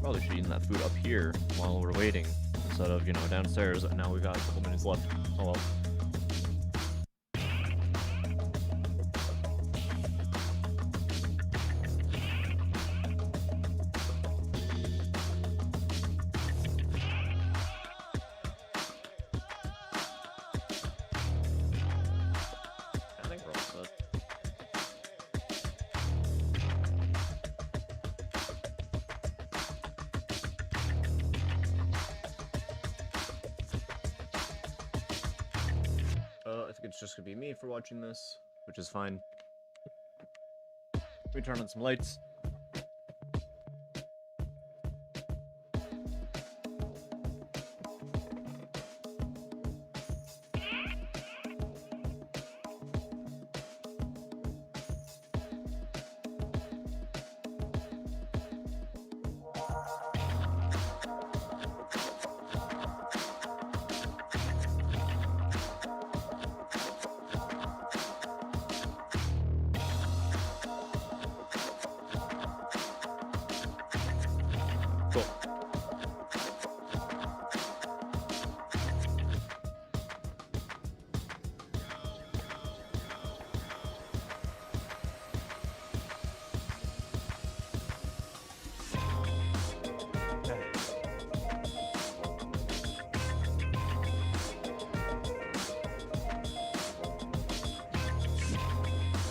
Probably should eat that food up here while we're waiting instead of, you know, downstairs. And now we got a couple minutes left. Oh well. I think we're all set. I think it's just gonna be me for watching this, which is fine. We turn on some lights. Cool.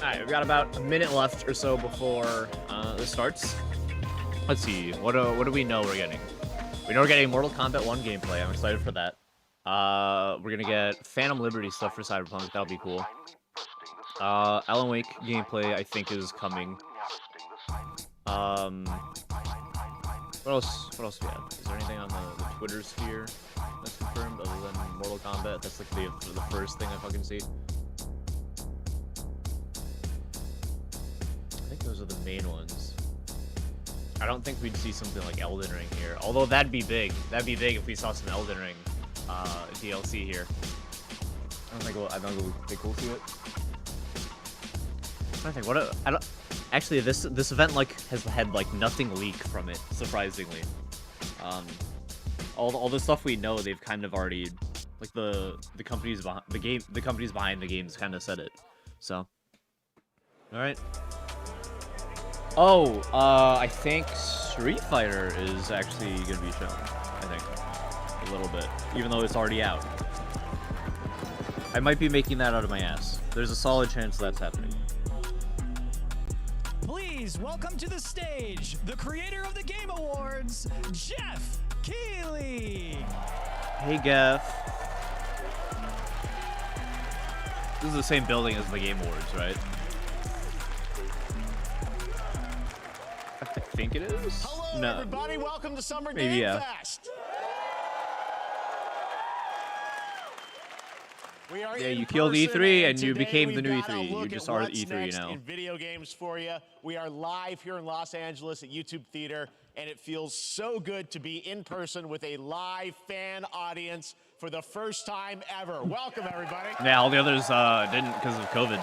Alright, we've got about a minute left or so before this starts. Let's see, what do we know we're getting? We know we're getting Mortal Kombat 1 gameplay. I'm excited for that. We're gonna get Phantom Liberty stuff for Cyberpunk. That'll be cool. Alan Wake gameplay, I think, is coming. What else? What else do we have? Is there anything on the Twitter sphere that's confirmed other than Mortal Kombat? That's like the first thing I fucking see. I think those are the main ones. I don't think we'd see something like Elden Ring here. Although that'd be big. That'd be big if we saw some Elden Ring DLC here. I don't think we'll see it. I think actually this event like has had like nothing leak from it, surprisingly. All the stuff we know, they've kind of already like the companies behind the games kind of said it. So, all right. Oh, I think Street Fighter is actually gonna be shown. I think a little bit, even though it's already out. I might be making that out of my ass. There's a solid chance that's happening. Please welcome to the stage the creator of the Game Awards, Jeff Keighley. Hey, Geoff. This is the same building as the Game Awards, right? I think it is. Hello, no. everybody. Welcome to Summer Maybe, Game yeah. Fest. We are Yeah, in you killed person, E3 and you today became the we've new got a E3. You look just at are what's E3 next now. in video games for you. We are live here in Los Angeles at YouTube Theater, and it feels so good to be in person with a live fan audience for the first time ever. Welcome, everybody. Yeah, all the others didn't because of COVID.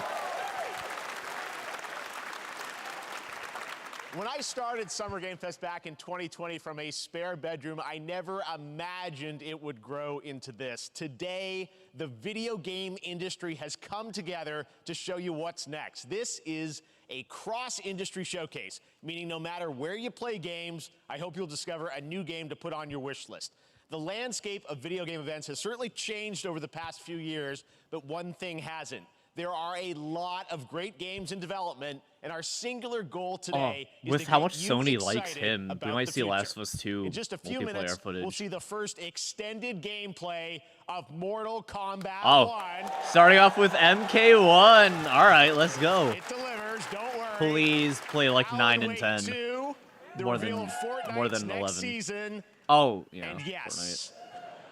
When I started Summer Game Fest back in 2020 from a spare bedroom, I never imagined it would grow into this. Today, the video game industry has come together to show you what's next. This is a cross-industry showcase, meaning no matter where you play games, I hope you'll discover a new game to put on your wish list. The landscape of video game events has certainly changed over the past few years, but one thing hasn't. There are a lot of great games in development, and our singular goal today is with to how get much you Sony likes excited him, we about might the see future. Last of Us 2 In just a few minutes, multiplayer footage. we'll see the first extended gameplay of Mortal Kombat 1. Starting off with MK1. All right, let's go. It delivers, don't worry. Please play like Alan 9 and Wake 10. 2, the More reveal than- of Fortnite's more than next 11. season. Oh, yeah. And yes,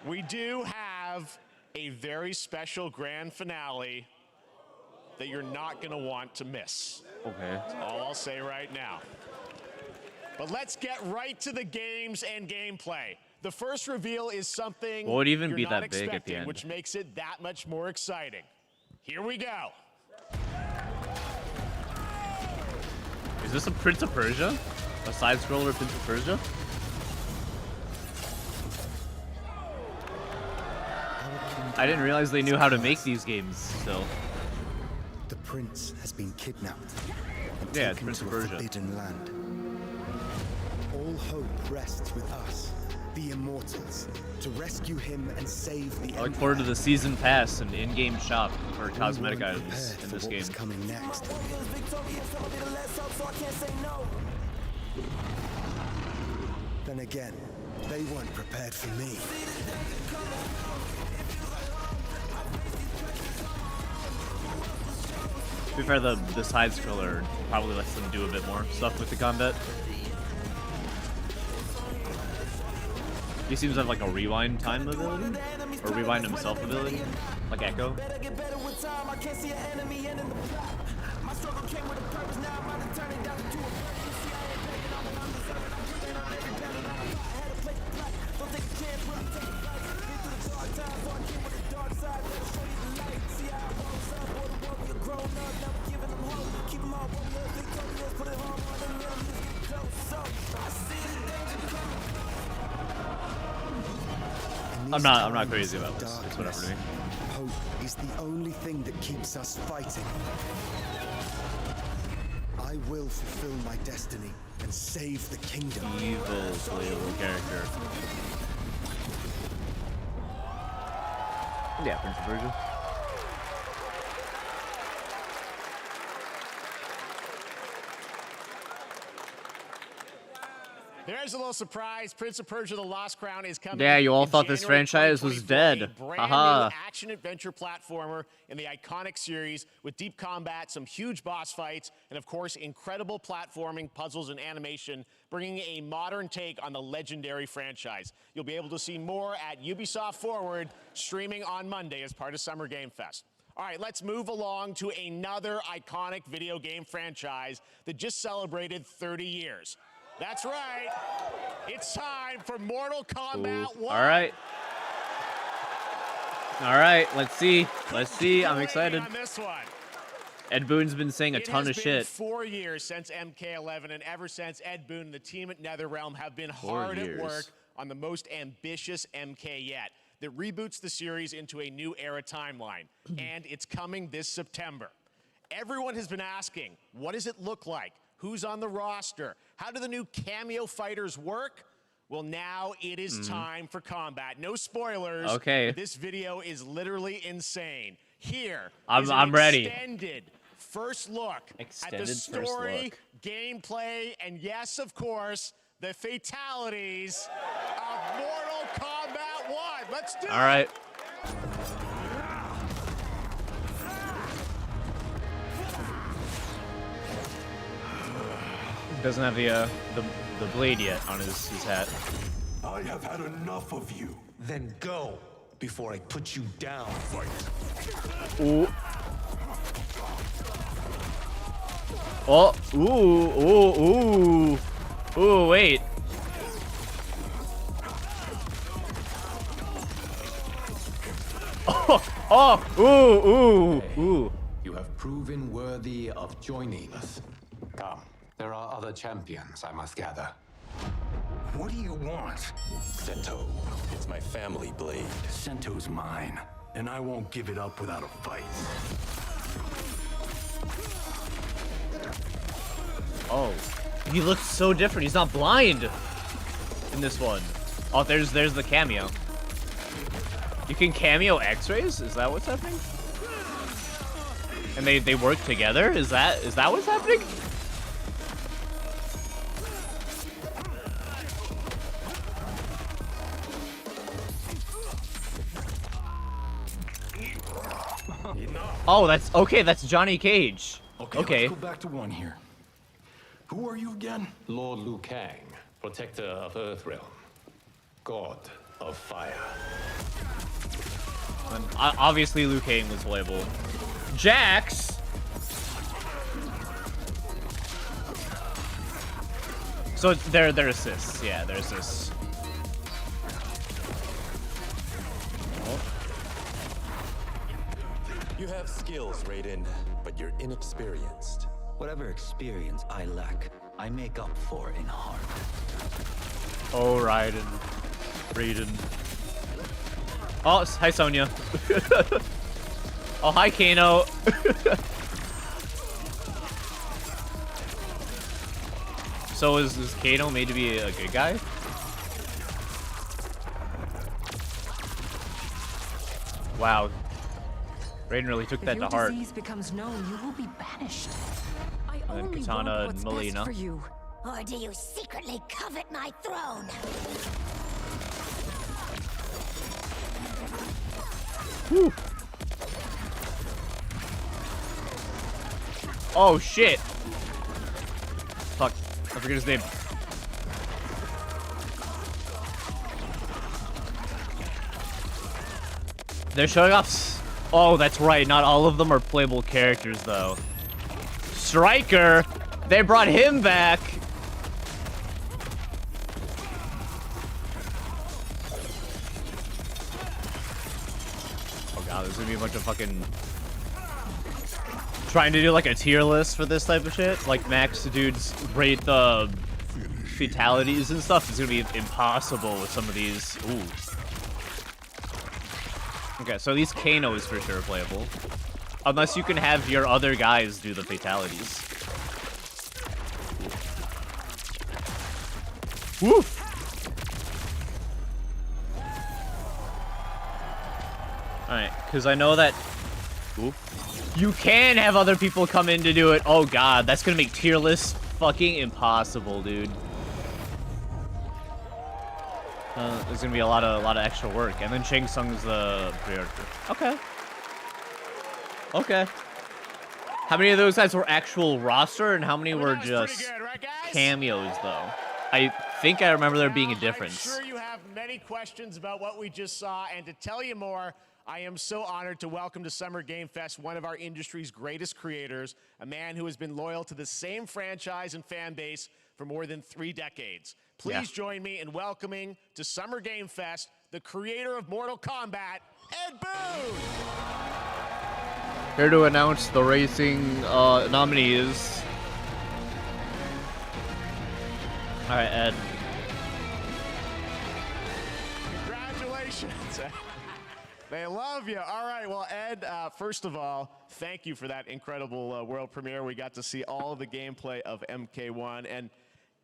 we do have a very special grand finale that you're not going to want to miss. Fortnite. Okay. That's all I'll say right now. But let's get right to the games and gameplay. The first reveal is something What would even you're be not that big at the expecting, end? which makes it that much more exciting. Here we go. Is this a Prince of Persia? A side scroller Prince of Persia? I didn't realize they knew how to make these games still. The prince has been kidnapped and Yeah, it's taken Prince to of a Persia. forbidden land. All hope rests with us, the Immortals, to rescue him and save the I look forward to the season pass and in-game shop for We cosmetic weren't items prepared in for this what game. was coming next. Then again, they weren't prepared for me. To be fair, the side scroller probably lets them do a bit more stuff with the combat. He seems to have like a rewind time ability, or rewind himself ability, like Echo. In I'm these not times crazy of about this. It's whatever to me. Hope is the only thing that keeps us fighting. I will fulfill my destiny and save the kingdom. Evil playable character. Yeah, Prince of Persia. There's a little surprise. Prince of Persia: The Lost Crown is coming. Yeah, you all in thought this January franchise was 2024, dead. A brand Haha. new action-adventure platformer in the iconic series with deep combat, some huge boss fights, and of course, incredible platforming, puzzles, and animation, bringing a modern take on the legendary franchise. You'll be able to see more at Ubisoft Forward, streaming on Monday as part of Summer Game Fest. All right, let's move along to another iconic video game franchise that just celebrated 30 years. That's right. It's time for Mortal Kombat 1. All right. All right. Let's see. Let's see. I'm excited. On this one. Ed Boon's been saying a ton of It has shit. been 4 years since MK11, and ever since, Ed Boon and the team at NetherRealm have been 4 hard at years. work on the most ambitious MK yet that reboots the series into a new era timeline, and it's coming this September. Everyone has been asking, what does it look like? Who's on the roster? How do the new cameo fighters work? Well, now it is time for combat. No spoilers. Okay. But this video is literally insane. Here I'm is an ready. Extended first look at Extended the first story, look. gameplay, and yes, of course, the fatalities of Mortal Kombat 1. Let's do it. All right. Doesn't have the blade yet on his hat. I have had enough of you. Then go before I put you down. Ooh. Oh. Ooh. Ooh. Ooh. Ooh. Wait. Oh. Oh. Ooh. Ooh. Ooh. You have proven worthy of joining us. Come, there are other champions I must gather. What do you want? Sento, it's my family blade. Sento's mine, and I won't give it up without a fight. Oh. He looks so different. He's not blind in this one. Oh, there's the cameo. You can cameo X-rays? Is that what's happening? And they work together? Is that what's happening? Oh, that's okay. That's Johnny Cage. Okay. Let's go back to one here. Who are you again? Lord Liu Kang, protector of Earthrealm, god of fire. And obviously, Liu Kang was playable. Jax. So they're assists. Yeah, they're assists. You have skills, Raiden, but you're inexperienced. Whatever experience I lack, I make up for in heart. Oh, Raiden. Raiden. Oh, hi, Sonya. Oh, hi, Kano. So is Kano made to be a good guy? Wow. Raiden really took that to heart. If your disease becomes known, you will be banished. I And then only Katana want and what's Melina. best for you. Or do you secretly covet my throne? Whew. Oh shit! Fuck, I forget his name. They're showing off. Oh, that's right. Not all of them are playable characters, though. Striker, they brought him back. Oh god, there's gonna be a bunch of fucking trying to do like a tier list for this type of shit. Like max dudes rate the fatalities and stuff. It's gonna be impossible with some of these. Ooh. Okay, so at least Kano is for sure playable. Unless you can have your other guys do the fatalities. Woof! Alright, because I know that... Oop. You can have other people come in to do it. Oh god, that's gonna make tier lists fucking impossible, dude. There's gonna be a lot of extra work, and then Shang Tsung's the pre-order. Okay. Okay. How many of those guys were actual roster, and how many were just good, right, cameos, though? I think I remember there being a difference. I'm sure you have many questions about what we just saw, and to tell you more, I am so honored to welcome to Summer Game Fest one of our industry's greatest creators, a man who has been loyal to the same franchise and fan base for more than 3 decades. Please join me in welcoming to Summer Game Fest the creator of Mortal Kombat, Ed Boon! Here to announce the racing nominees. All right, Ed. Congratulations. They love you. All right, well, Ed, first of all, thank you for that incredible world premiere. We got to see all the gameplay of MK1, and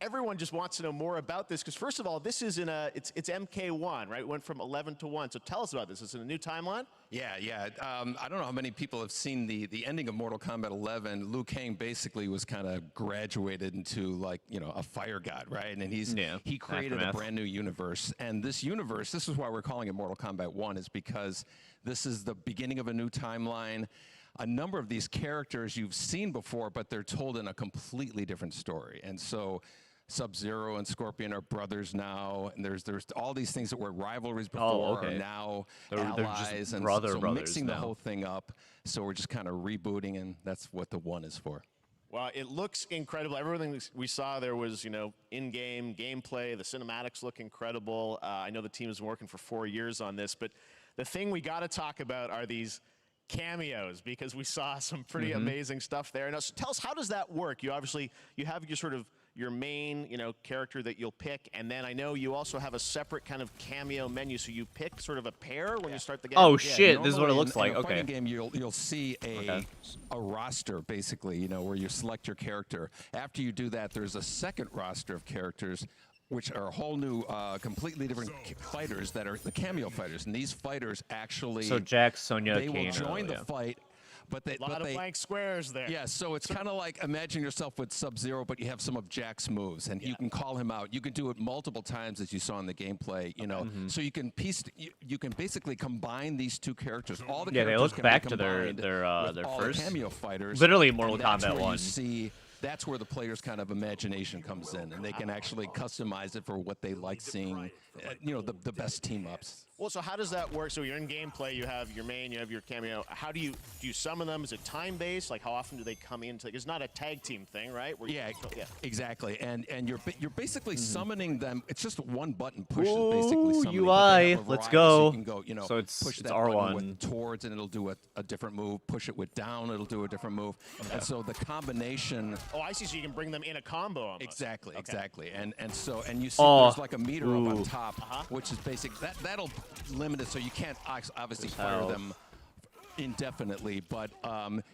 everyone just wants to know more about this, because first of all, this is it's MK1, right? It went from 11 to 1, so tell us about this. Is it a new timeline? Yeah. I don't know how many people have seen the ending of Mortal Kombat 11. Liu Kang basically was kind of graduated into, like, you know, a fire god, right? And he created a brand new universe. And this universe, this is why we're calling it Mortal Kombat 1, is because this is the beginning of a new timeline. A number of these characters you've seen before, but they're told in a completely different story. And so Sub-Zero and Scorpion are brothers now, and there's all these things that were rivalries before are now allies, just and brothers mixing now. the whole thing up. So we're just kind of rebooting, and that's what the 1 is for. Well, it looks incredible. Everything we saw there was, you know, in-game gameplay. The cinematics look incredible. I know the team has been working for 4 years on this, but the thing we got to talk about are these cameos, because we saw some pretty amazing stuff there. Now, so tell us, how does that work? You obviously, you have your sort of your main, you know, character that you'll pick, and then I know you also have a separate kind of cameo menu, so you pick sort of a pair when you start the game. Oh shit, this is what it looks like. In a Okay. fighting game, you'll see a roster, basically, you know, where you select your character. After you do that, there's a second roster of characters, which are a whole new, completely different fighters that are the cameo fighters. And these fighters actually... So Jax, Sonya, they Kano, will join the fight, but they... A lot of blank squares there. Yeah, so it's kind of like, imagine yourself with Sub-Zero, but you have some of Jack's moves, and you can call him out. You can do it multiple times, as you saw in the gameplay, you know. So you can you can basically combine these two characters. All the characters they look can back be to their combined with all first the cameo fighters. Literally Mortal and that's Kombat where 1. You see, that's where the player's kind of imagination comes in, and they can actually customize it for what they like seeing, you know, the best team-ups. Well, so how does that work? So you're in gameplay, you have your main, you have your cameo. How do you summon them? Is it time-based? Like how often do they come into? It's not a tag team thing, right? Where Exactly. And you're basically summoning them. It's just one button push. Ooh, Basically summoning. UI. But Let's so go. you can go, So it's push that R1 button with towards, and it'll do a different move. Push it with down, it'll do a different move. Okay. And so the combination. Oh, I see. So you can bring them in a combo. Almost. Exactly. Okay. Exactly. And you see there's like a meter up on top, which is basic. That'll limit it, so you can't obviously fire them indefinitely, but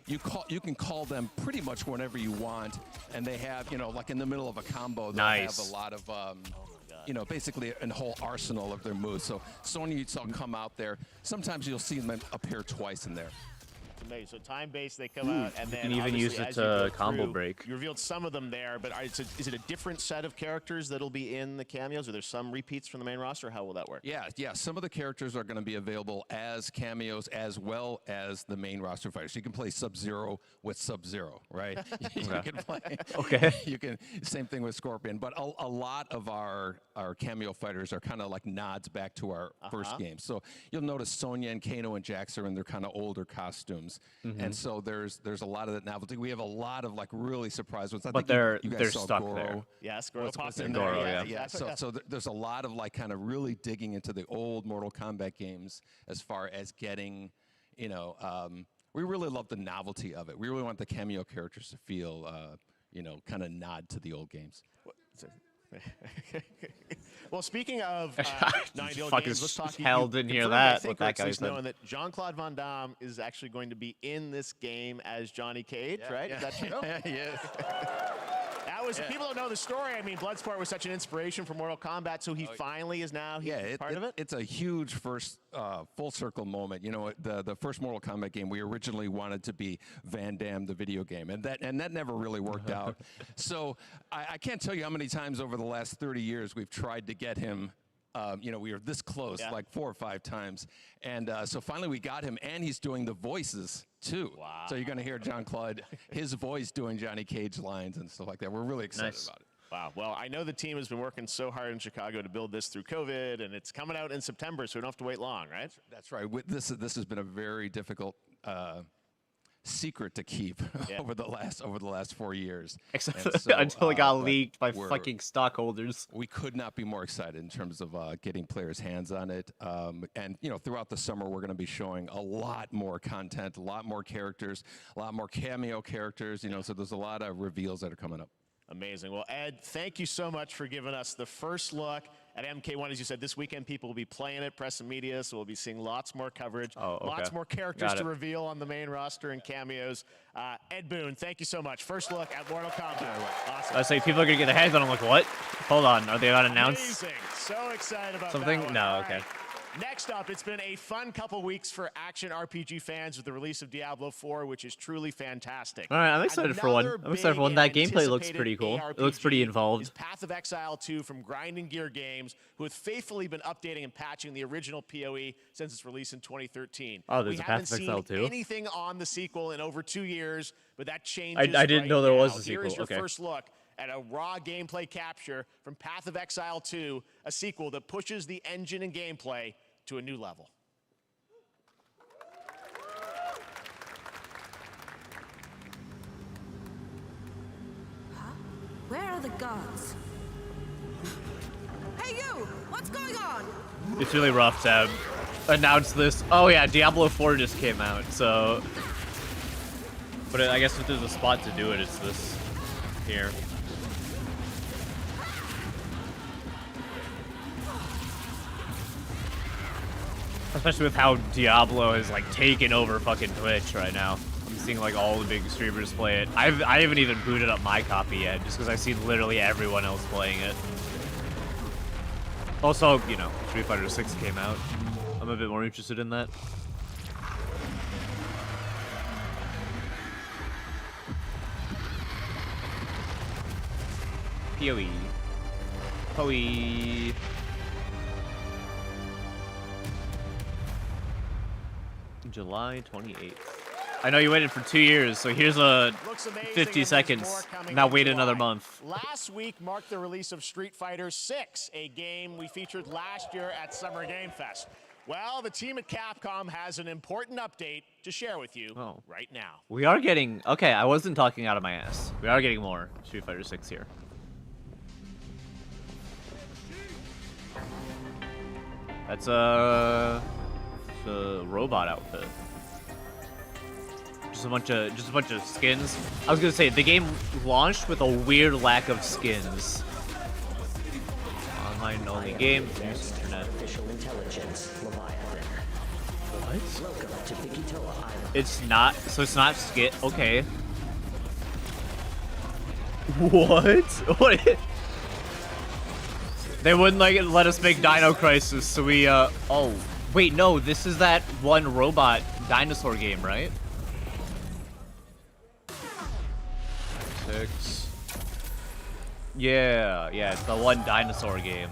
you can call them pretty much whenever you want, and they have, like in the middle of a combo, they'll have a lot of basically a whole arsenal of their moves. So Sonya, you saw come out there. Sometimes you'll see them appear twice in there. Amazing. So time-based, they come out, and then you can even use it to combo break. You revealed some of them there, but is it a different set of characters that'll be in the cameos? Are there some repeats from the main roster? How will that work? Yeah. Some of the characters are going to be available as cameos as well as the main roster fighters. You can play Sub-Zero with Sub-Zero, right? You can play. You can. Same thing with Scorpion, but a lot of our cameo fighters are kind of like nods back to our first game. So you'll notice Sonya and Kano and Jax are in their kind of older costumes. And so there's a lot of that novelty. We have a lot of like really surprise ones. But they're stuck Goro. there. Yes, Goro pops in there. Yeah. So there's a lot of like kind of really digging into the old Mortal Kombat games as far as getting, we really love the novelty of it. We really want the cameo characters to feel, kind of nod to the old games. Well, speaking of 90 old games, let's talk. Hell didn't hear that. What that guy said. Knowing that Jean-Claude Van Damme is actually going to be in this game as Johnny Cage, right? Is that true? Yes. That was. People don't know the story. I mean, Bloodsport was such an inspiration for Mortal Kombat, so he finally is now part of it. It's a huge first full circle moment. The first Mortal Kombat game, we originally wanted to be Van Damme the video game, and that never really worked out. So I can't tell you how many times over the last 30 years we've tried to get him. We were this close, like 4 or 5 times. And so finally we got him, and he's doing the voices, too. Wow. So you're going to hear Jean-Claude, his voice doing Johnny Cage lines and stuff like that. We're really excited about it. Wow. Well, I know the team has been working so hard in Chicago to build this through COVID, and it's coming out in September, so we don't have to wait long, right? That's right. This has been a very difficult secret to keep over the last 4 years. Except until it got leaked by fucking stockholders. We could not be more excited in terms of getting players' hands on it. And throughout the summer, we're going to be showing a lot more content, a lot more characters, a lot more cameo characters. So there's a lot of reveals that are coming up. Amazing. Well, Ed, thank you so much for giving us the first look at MK1. As you said, this weekend people will be playing it, press and media, so we'll be seeing lots more coverage, lots more characters to reveal on the main roster and cameos. Ed Boon, thank you so much. First look at Mortal Kombat. Awesome. I say people are going to get their hands on it. I'm like, what? Hold on. Are they not announced? Amazing. So excited about something? That one. No, okay. Next up, it's been a fun couple weeks for action RPG fans with the release of Diablo 4, which is truly fantastic. All right, I'm excited for one. I'm excited for one. That gameplay looks pretty cool. It looks pretty involved. Is Path of Exile 2 from Grinding Gear Games, who have faithfully been updating and patching the original PoE since its release in 2013. Oh, there's a Path of Exile 2? We haven't seen anything on the sequel in over 2 years, but that changes. I didn't know there was a Here sequel. is your first look at a raw gameplay capture from Path of Exile 2, a sequel that pushes the engine and gameplay to a new level. Huh? Where are the gods? Hey you! What's going on? It's really rough to announce this. Oh yeah, Diablo 4 just came out, so. But I guess if there's a spot to do it, it's this here. Especially with how Diablo is like taking over fucking Twitch right now. I'm seeing like all the big streamers play it. I haven't even booted up my copy yet, just because I've seen literally everyone else playing it. Also, Street Fighter 6 came out. I'm a bit more interested in that. PoE. PoE. July 28th. I know you waited for 2 years, so here's a 50 seconds. Now wait another month. Last week marked the release of Street Fighter 6, a game we featured last year at Summer Game Fest. Well, the team at Capcom has an important update to share with you right now. We are getting... Okay, I wasn't talking out of my ass. We are getting more Street Fighter 6 here. That's a robot outfit. Just a bunch of skins. I was gonna say the game launched with a weird lack of skins. Online only game. Use internet. Artificial intelligence, Leviathan. What? Welcome to Bikitoa Island. It's not. So it's not skit. Okay. What? What? They wouldn't let us make Dino Crisis, so we oh wait, no, this is that one robot dinosaur game, right? 6. Yeah, it's the one dinosaur game.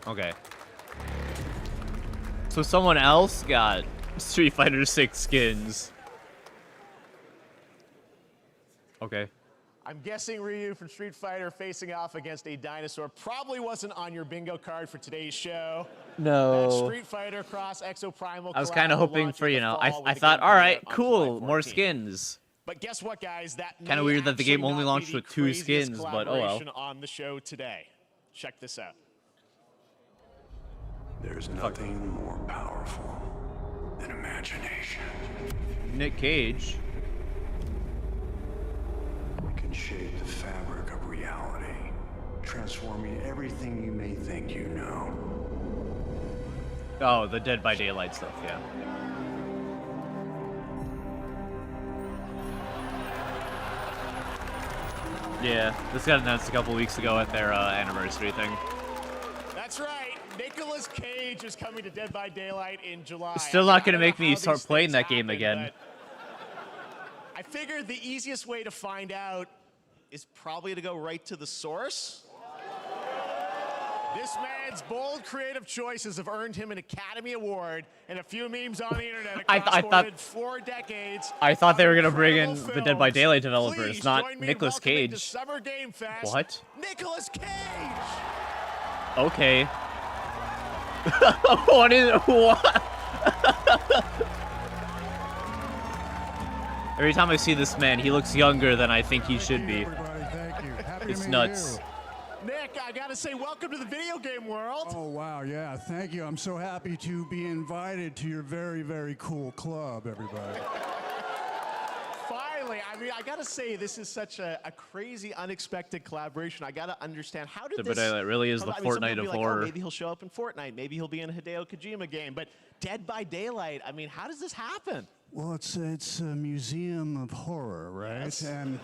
Okay. So someone else got Street Fighter 6 skins. Okay. I'm guessing Ryu from Street Fighter facing off against a dinosaur probably wasn't on your bingo card for today's show. No. That Street Fighter Cross Exoprimal. I was kind of hoping for, you know, I thought, all right, cool, more skins. But guess what, guys? That kind of weird that the game only launched with 2 skins, but oh well. On the show today. Check this out. There's nothing more powerful than imagination. Nick Cage. It can shape the fabric of reality, transforming everything you may think you know. Oh, the Dead by Daylight stuff, yeah. Yeah, this got announced a couple weeks ago at their anniversary thing. That's right. Nicolas Cage is coming to Dead by Daylight in July. Still not gonna make me start playing that game again. I figured the easiest way to find out is probably to go right to the source. This man's bold creative choices have earned him an Academy Award and a few memes on the internet across more than 4 decades. I thought they were gonna bring in the Dead by Daylight developers, not Nicolas Cage. Summer Game Fest. What? Nicolas Cage. Okay. What? Every time I see this man, he looks younger than I think he should be. It's nuts. Nick, I gotta say, welcome to the video game world. Oh, wow, yeah, thank you. I'm so happy to be invited to your very, very cool club, everybody. Finally, I mean, I gotta say, this is such a crazy, unexpected collaboration. I gotta understand, how did this... But it really is the Fortnite of horror. Oh, maybe he'll show up in Fortnite. Maybe he'll be in a Hideo Kojima game. But Dead by Daylight, I mean, how does this happen? Well, it's a museum of horror, right? Yes. And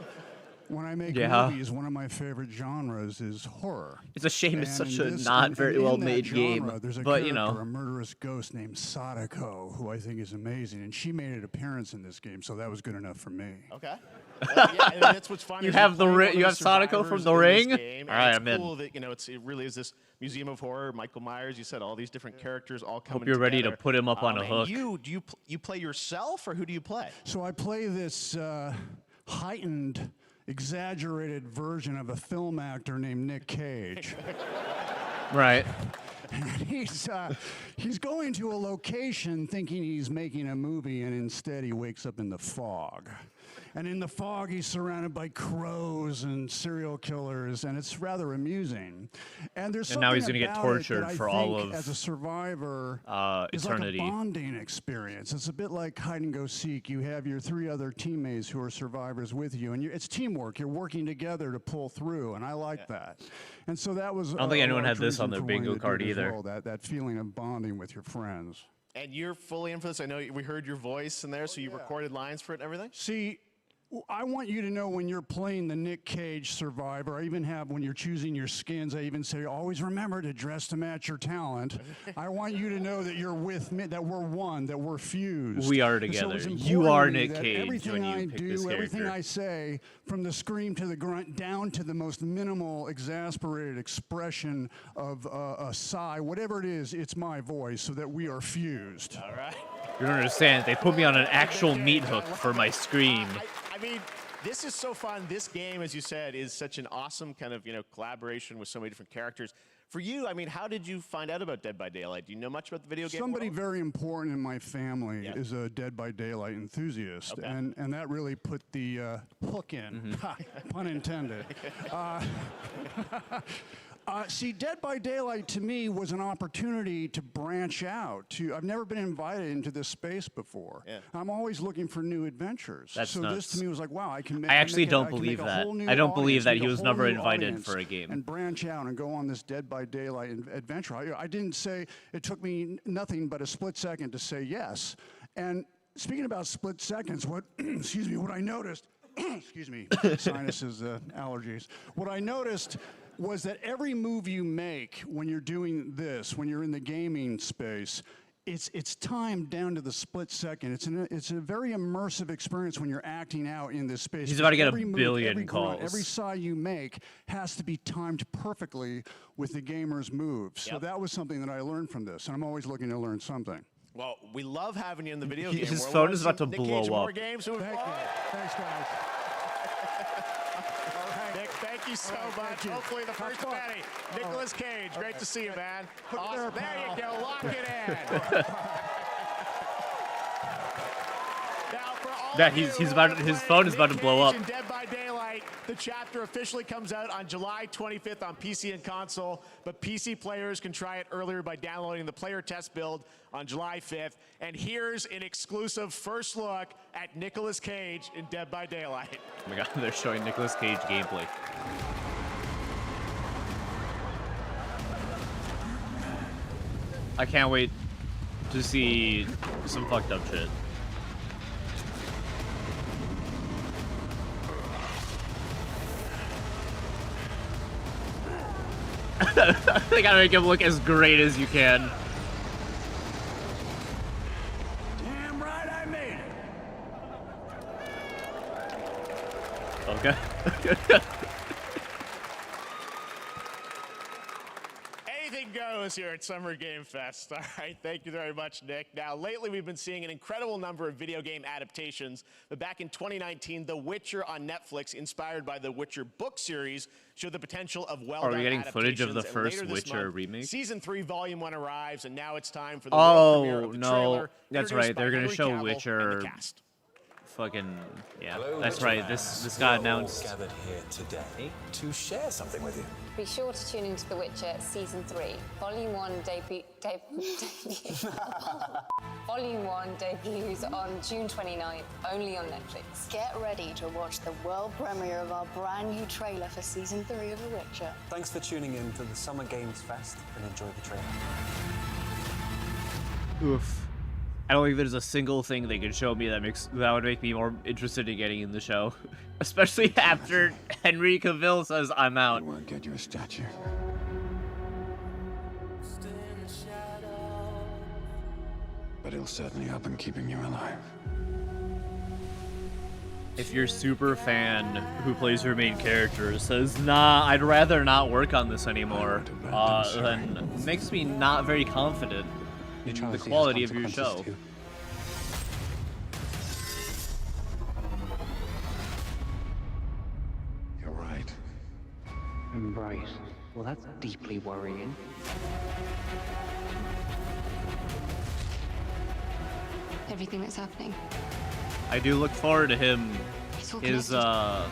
when I make movies, one of my favorite genres is horror. It's a shame it's such a not very well-made game, there's a but you know, a murderous ghost named Sadako, who I think is amazing, and she made an appearance in this game, so that was good enough for me. Okay. Well, yeah, and that's what's fun. You have you have Sadako from The Ring. All right, I'm in. Cool that, you know, it really is this museum of horror. Michael Myers, you said all these different characters all coming. Hope you're ready to put him up on a hook. Do you play yourself, or who do you play? So I play this heightened, exaggerated version of a film actor named Nick Cage. Right. He's going to a location thinking he's making a movie, and instead he wakes up in the fog. And in the fog, he's surrounded by crows and serial killers, and it's rather amusing. And there's something now he's going to get tortured for all of as a survivor eternity. It's like a bonding experience. It's a bit like hide and go seek. You have your 3 other teammates who are survivors with you, and it's teamwork. You're working together to pull through, and I like that. And so that was. I don't think anyone had this on their bingo card either. Well, that feeling of bonding with your friends. And you're fully in for this. I know we heard your voice in there, so you recorded lines for it and everything. See, I want you to know when you're playing the Nick Cage survivor, I even have, when you're choosing your skins, I even say, always remember to dress to match your talent. I want you to know that you're with me, that we're one, that we're fused. We are together. You are Nick Cage everything when you pick this character. Everything I say, from the scream to the grunt, down to the most minimal, exasperated expression of a sigh, whatever it is, it's my voice, so that we are fused. All right. You don't understand. They put me on an actual meat hook for my scream. I mean, this is so fun. This game, as you said, is such an awesome kind of, you know, collaboration with so many different characters. For you, I mean, how did you find out about Dead by Daylight? Do you know much about the video game Somebody world? very important in my family is a Dead by Daylight enthusiast, and that really put the hook in, pun intended. See, Dead by Daylight to me was an opportunity to branch out. I've never been invited into this space before. Yeah. I'm always looking for new adventures. That's so nuts. this to me was like, wow, I can. I actually don't believe that. I don't believe that he was never invited for a game. And branch out and go on this Dead by Daylight adventure. I didn't say it took me nothing but a split second to say yes. And speaking about split seconds, what excuse me, what I noticed. Excuse me, sinuses, allergies. What I noticed was that every move you make when you're doing this, when you're in the gaming space, it's timed down to the split second. It's a very immersive experience when you're acting out in this space. He's about to get every a move, billion every calls. grunt, every sigh you make has to be timed perfectly with the gamer's moves. So that was something that I learned from this, and I'm always looking to learn something. Well, we love having you in the video game His world. phone Wanna is about see to Nick blow Cage more up. games? Thank you. Thanks, guys. Nick, thank you so much. Hopefully the first penny. Nicolas Cage, great to see you, man. Awesome. There you go. Lock it in. Now, for all Yeah, of you he's who about wanna his play phone is about to Nick blow Cage up. in Dead by Daylight, the chapter officially comes out on July 25th on PC and console, but PC players can try it earlier by downloading the player test build on July 5th. And here's an exclusive first look at Nicolas Cage in Dead by Daylight. Oh my god, they're showing Nicolas Cage gameplay. I can't wait to see some fucked up shit. They gotta make him look as great as you can. Damn right I made it. Okay. Anything goes here at Summer Game Fest. All right, thank you very much, Nick. Now, lately we've been seeing an incredible number of video game adaptations, but back in 2019, The Witcher on Netflix, inspired by the Witcher book series, showed the potential of well-done Are we getting footage of the adaptations. And first later this Witcher month, remake? Season 3, Volume 1 arrives, and now it's time for the world premiere Oh of the no, trailer, that's introduced right. by They're gonna Henry show Cavill and Witcher. the cast. Fucking yeah, Hello, that's Witcher right. fans. This got We're all announced. gathered here today to share something with you. Be sure to tune into The Witcher Season 3. Volume 1 Volume 1 debuts on June 29th, only on Netflix. Get ready to watch the world premiere of our brand new trailer for Season 3 of The Witcher. Thanks for tuning in to the Summer Games Fest and enjoy the trailer. Oof. I don't think there's a single thing they could show me that would make me more interested in getting in the show. Especially after Henry Cavill says I'm out. You won't get your statue. But he'll certainly help in keeping you alive. If your super fan who plays your main character says, nah, I'd rather not work on this anymore, then it makes me not very confident in the quality of your show. You're right. Right. Well, that's deeply worrying. Everything that's happening. I do look forward to him. I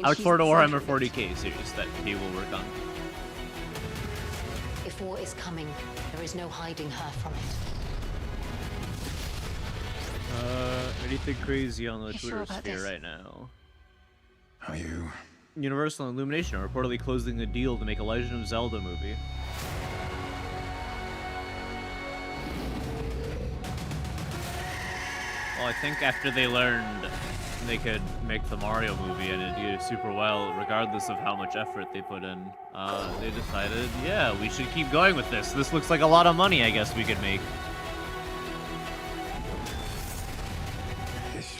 look forward to Warhammer 40k series that he will work on. If war is coming, there is no hiding her from it. Anything crazy on the You sure Twitter about sphere this? right now? Are you? Universal and Illumination are reportedly closing a deal to make a Legend of Zelda movie. Well, I think after they learned they could make the Mario movie and it did super well, regardless of how much effort they put in, they decided, yeah, we should keep going with this. This looks like a lot of money, I guess we could make.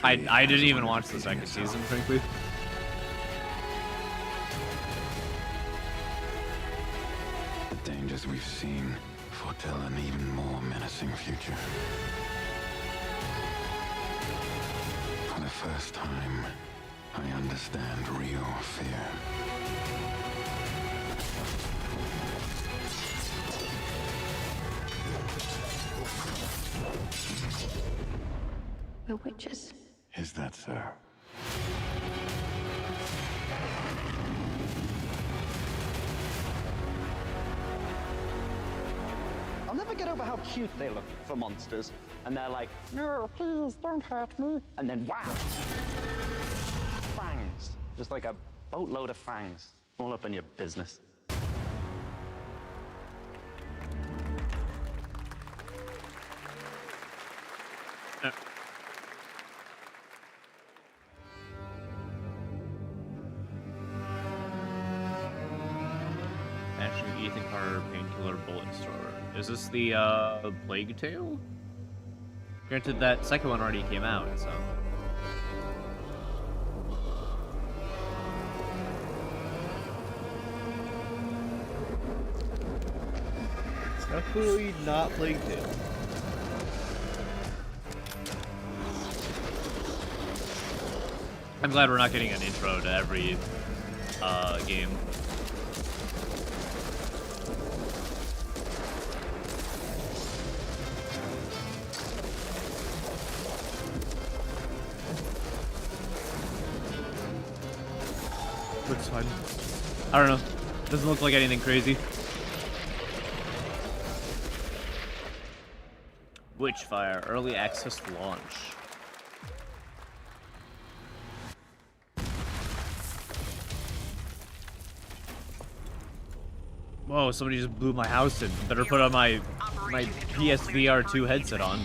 I didn't even watch the second season, frankly. The dangers we've seen foretell an even more menacing future. For the first time, I understand real fear. the witches. Is that so? I'll never get over how cute they look for monsters. And they're like, no, please don't hurt me. And then wow, fangs. Just like a boatload of fangs. All up in your business. Actually, Ethan Carter, Painkiller, Bullet Store. Is this the Plague Tale? Granted, that second one already came out, so. It's definitely not Plague Tale. I'm glad we're not getting an intro to every game. Looks fine. I don't know. Doesn't look like anything crazy. Witchfire early access launch. Whoa, somebody just blew my house in. Better put on my PSVR 2 headset on.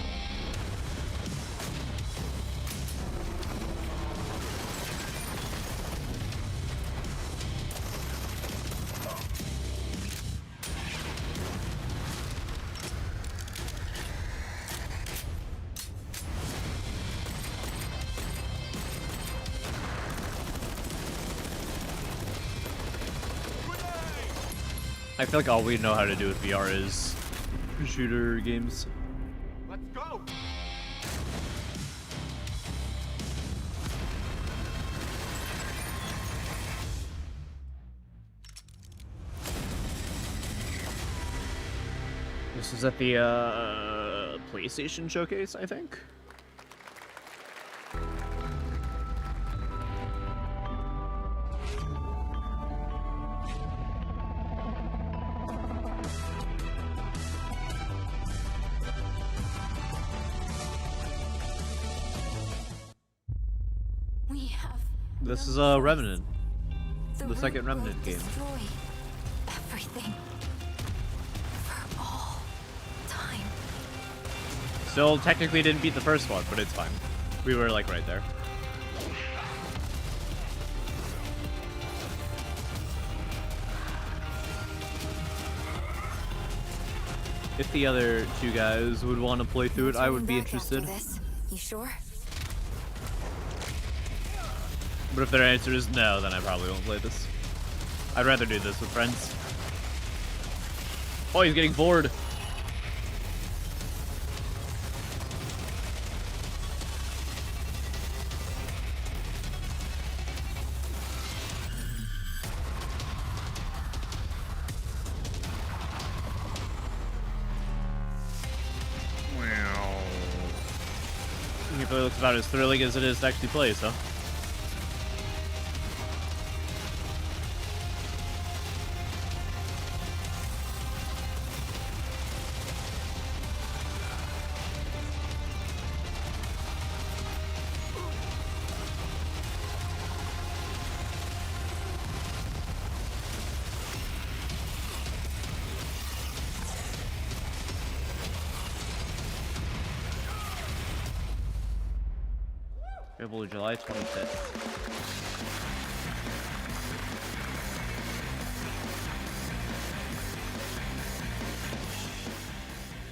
I feel like all we know how to do with VR is shooter games. Let's go! This is at the PlayStation Showcase, I think. This is Remnant, the second Remnant game. Everything for all time. Still technically didn't beat the first one, but it's fine. We were like right there. If the other two guys would want to play through it, I would be interested. You sure? But if their answer is no, then I probably won't play this. I'd rather do this with friends. Oh, he's getting bored. It really looks about as thrilling as it is to actually play, so. Available July 25th.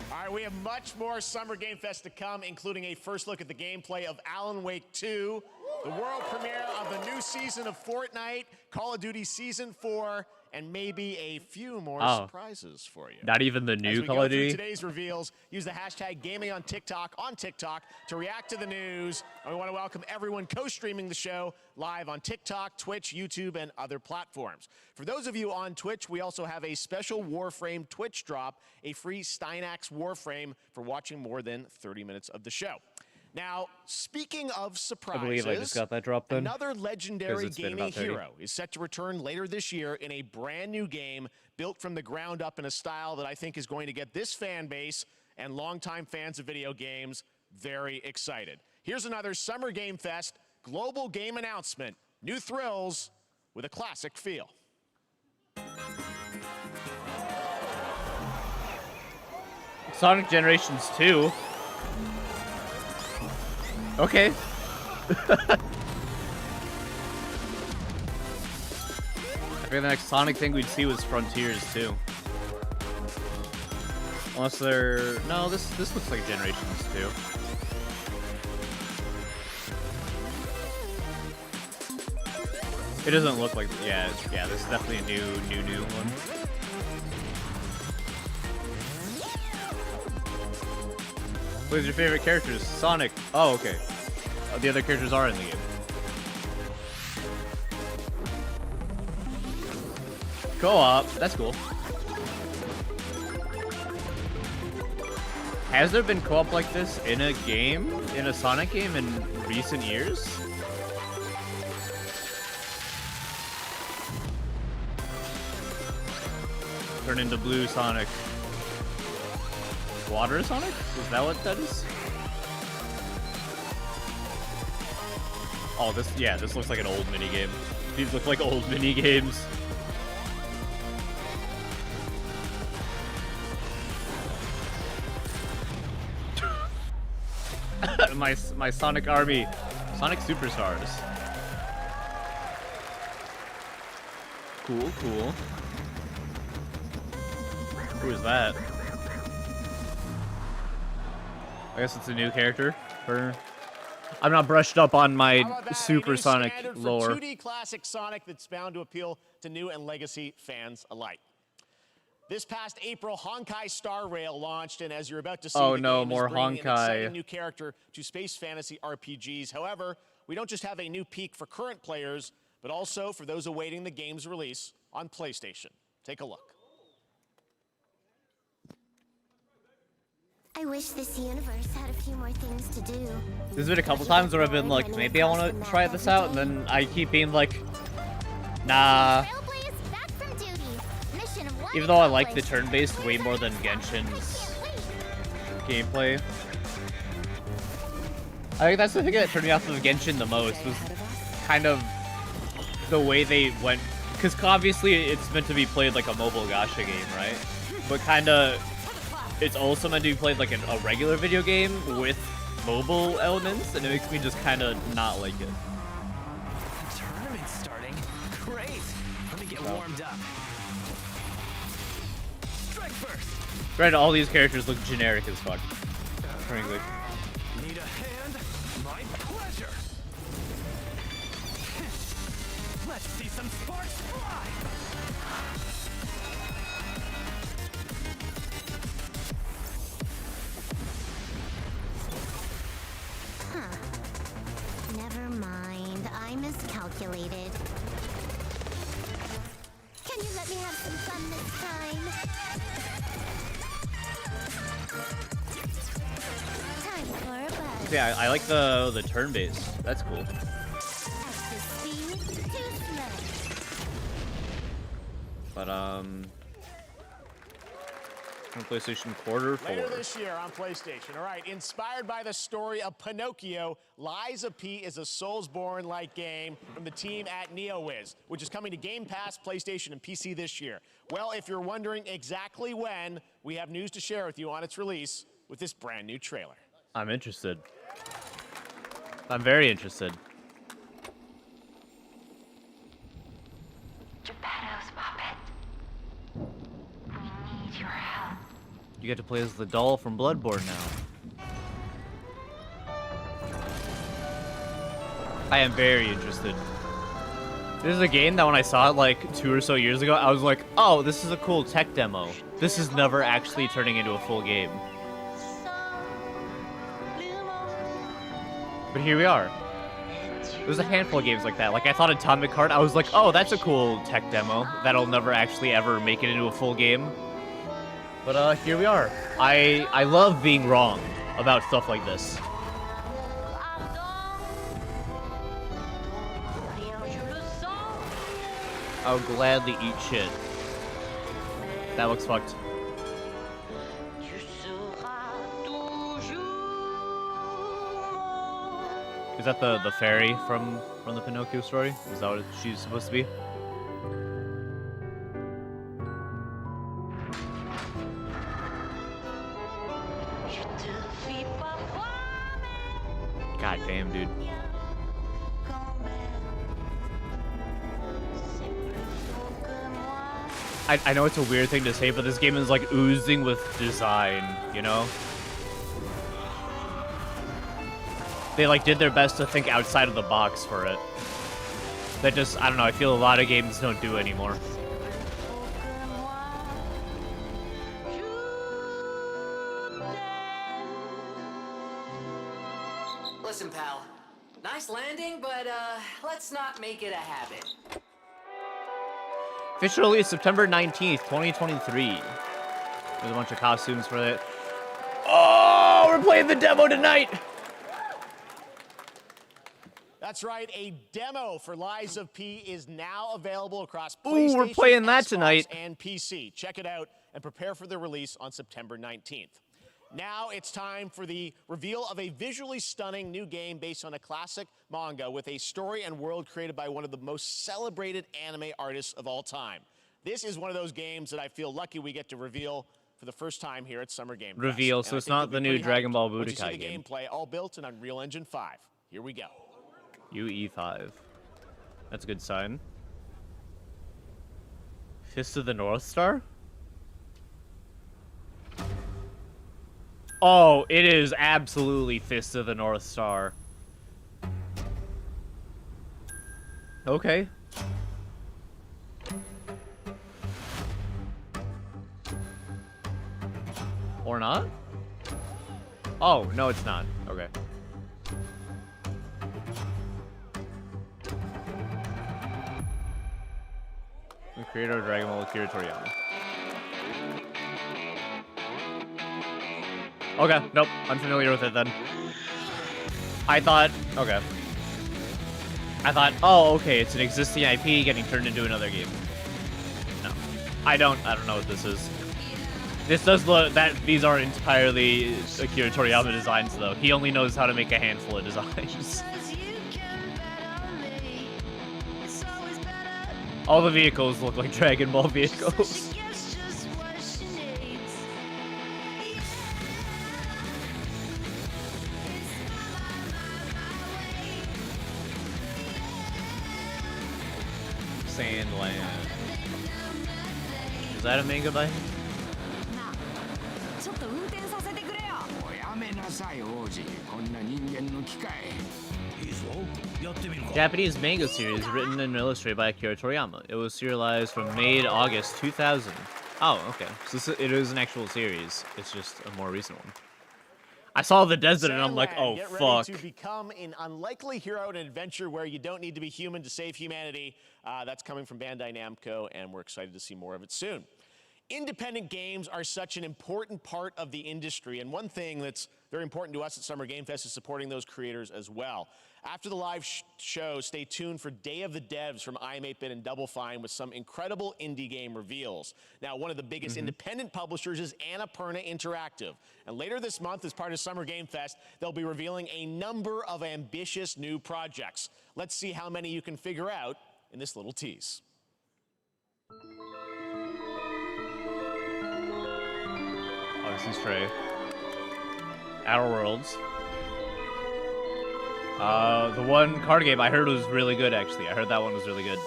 All right, we have much more Summer Game Fest to come, including a first look at the gameplay of Alan Wake 2, the world premiere of the new season of Fortnite, Call of Duty Season 4, and maybe a few more surprises for you. Not even the new Call of Duty? Today's reveals, use the hashtag Gaming on TikTok to react to the news. And we want to welcome everyone co-streaming the show live on TikTok, Twitch, YouTube, and other platforms. For those of you on Twitch, we also have a special Warframe Twitch drop, a free Steinax Warframe for watching more than 30 minutes of the show. Now, speaking of surprises, I believe I just got that drop then. Another legendary it's been gaming about 30. hero is set to return later this year in a brand new game built from the ground up in a style that I think is going to get this fan base and longtime fans of video games very excited. Here's another Summer Game Fest global game announcement. New thrills with a classic feel. Sonic Generations 2. Okay. I think the next Sonic thing we'd see was Frontiers too. Unless they're... No, this looks like Generations 2. It doesn't look like... Yeah, this is definitely a new one. Who's your favorite characters? Sonic. Oh, okay. The other characters are in the game. Co-op. That's cool. Has there been co-op like this in a game, in a Sonic game in recent years? Turn into blue Sonic. Water Sonic? Is that what that is? Oh, this looks like an old minigame. These look like old minigames. my Sonic army. Sonic Superstars. Cool. Who is that? I guess it's a new character. I'm not brushed up on my Super Sonic lore. 2D classic Sonic that's bound to appeal to new and legacy fans alike. This past April, Honkai Star Rail launched, and as you're about to see, oh the no, game more is bringing an Honkai. exciting new character to space fantasy RPGs. However, we don't just have a new peak for current players, but also for those awaiting the game's release on PlayStation. Take a look. I wish this universe had a few more things to do. There's been a couple times where I've been like, maybe I want to try this out, and then I keep being like, nah. Even though I like the turn-based way more than Genshin's gameplay. I think that's the thing that turned me off of Genshin the most, was kind of the way they went, because obviously it's meant to be played like a mobile gacha game, right? But kind of, it's also meant to be played like a regular video game with mobile elements, and it makes me just kind of not like it. Tournament's starting. Great. Let me get warmed up. Strike first. Granted, all these characters look generic as fuck. Frankly. Need a hand? My pleasure. Let's see some sparks fly. Never mind, I miscalculated. Can you let me have some fun this time? Time for a buzz. Yeah, I like the turn-based. That's cool. But on PlayStation Quarter 4. Later this year on PlayStation. All right, inspired by the story of Pinocchio, Lies of P is a Soulsborne-like game from the team at NeoWiz, which is coming to Game Pass, PlayStation, and PC this year. Well, if you're wondering exactly when, we have news to share with you on its release with this brand new trailer. I'm interested. I'm very interested. Geppetto's puppet. We need your help. You get to play as the doll from Bloodborne now. I am very interested. This is a game that when I saw it like 2 or so years ago, I was like, oh, this is a cool tech demo. This is never actually turning into a full game. But here we are. There's a handful of games like that. Like I thought Atomic Heart, I was like, oh, that's a cool tech demo. That'll never actually ever make it into a full game. But here we are. I love being wrong about stuff like this. I'll gladly eat shit. That looks fucked. Is that the fairy from the Pinocchio story? Is that what she's supposed to be? God damn, dude. I know it's a weird thing to say, but this game is like oozing with design, you know? They like did their best to think outside of the box for it. That just, I don't know, I feel a lot of games don't do anymore. Listen, pal. Nice landing, but let's not make it a habit. Official release September 19th, 2023. There's a bunch of costumes for it. Oh, we're playing the demo tonight! That's right, a demo for Lies of P is now available across PlayStation, we're playing that Xbox, tonight. And PC. Check it out and prepare for the release on September 19th. Now it's time for the reveal of a visually stunning new game based on a classic manga with a story and world created by one of the most celebrated anime artists of all time. This is one of those games that I feel lucky we get to reveal for the first time here at Summer Game Fest. Reveal, so it's not the new Dragon Ball Budokai game. Gameplay all built in Unreal Engine 5. Here we go. UE5. That's a good sign. Fist of the North Star? Oh, it is absolutely Fist of the North Star. Okay. Or not? Oh, no, it's not. Okay. The creator of Dragon Ball, Akira Toriyama. Okay, nope, unfamiliar with it then. I thought, okay. I thought, oh, okay, it's an existing IP getting turned into another game. No, I don't know what this is. This does look, these aren't entirely Akira Toriyama designs though. He only knows how to make a handful of designs. All the vehicles look like Dragon Ball vehicles. Sandland. Is that a manga by him? Japanese manga series written and illustrated by Akira Toriyama. It was serialized from May to August 2000. Oh, okay. So it is an actual series. It's just a more recent one. I saw the desert and I'm like, oh, get fuck. Ready to become an unlikely hero in an adventure where you don't need to be human to save humanity. That's coming from Bandai Namco, and we're excited to see more of it soon. Independent games are such an important part of the industry, and one thing that's very important to us at Summer Game Fest is supporting those creators as well. After the live show, stay tuned for Day of the Devs from iam8bit and Double Fine with some incredible indie game reveals. Now, one of the biggest independent publishers is Annapurna Interactive. And later this month, as part of Summer Game Fest, they'll be revealing a number of ambitious new projects. Let's see how many you can figure out in this little tease. Oh, this is Trey. Outer Worlds. The one card game I heard was really good, actually. I heard that one was really good.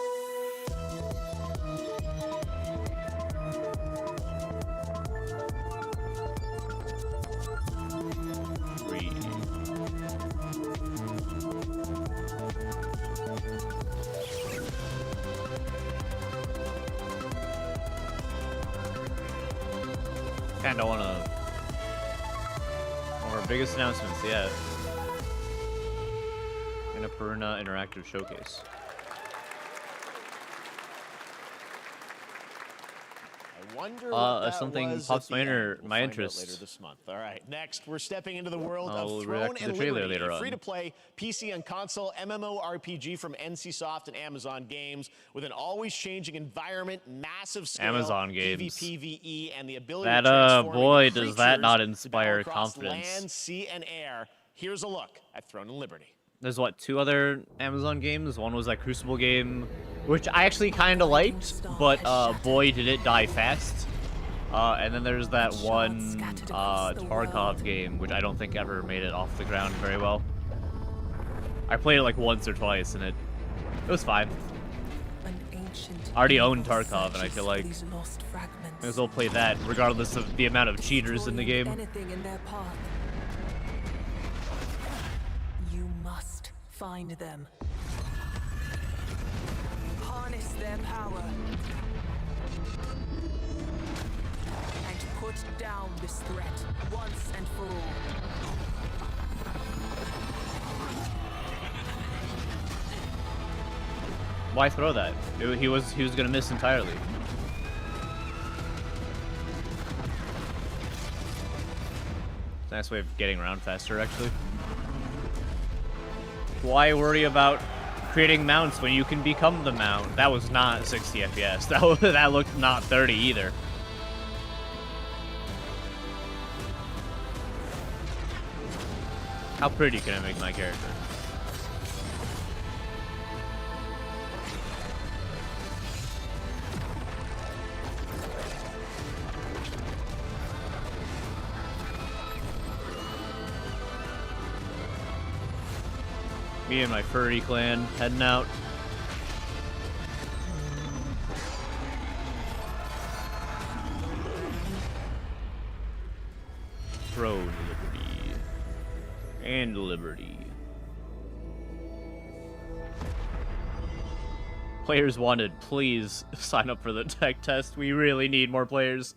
Kinda one of our biggest announcements yet. Annapurna Interactive Showcase. Wonder what that something was pops at the end. We'll my find out interest. later this month. All right, next we're stepping into the world I'll of react Throne to and the trailer Liberty, later a on. free-to-play PC and console MMORPG from NCSoft and Amazon Games with an always changing environment, massive scale, Amazon Games. PvP, and the ability That to transform boy, into does that not creatures to battle inspire across confidence. land, sea, and air. Here's a look at Throne and Liberty. There's what, 2 other Amazon games? One was that Crucible game, which I actually kind of liked, but boy did it die fast. And then there's that one Tarkov game, which I don't think ever made it off the ground very well. I played it like once or twice, and it was fine. I already own Tarkov, and I feel like I may as well play that, regardless of the amount of cheaters in the game. Find them. Harness their power. And put down this threat once and for all. Why throw that? He was gonna miss entirely. Nice way of getting around faster, actually. Why worry about creating mounts when you can become the mount? That was not 60 FPS. That looked not 30 either. How pretty can I make my character? Me and my furry clan heading out. Throne, Liberty. And Liberty. Players wanted, please sign up for the tech test. We really need more players.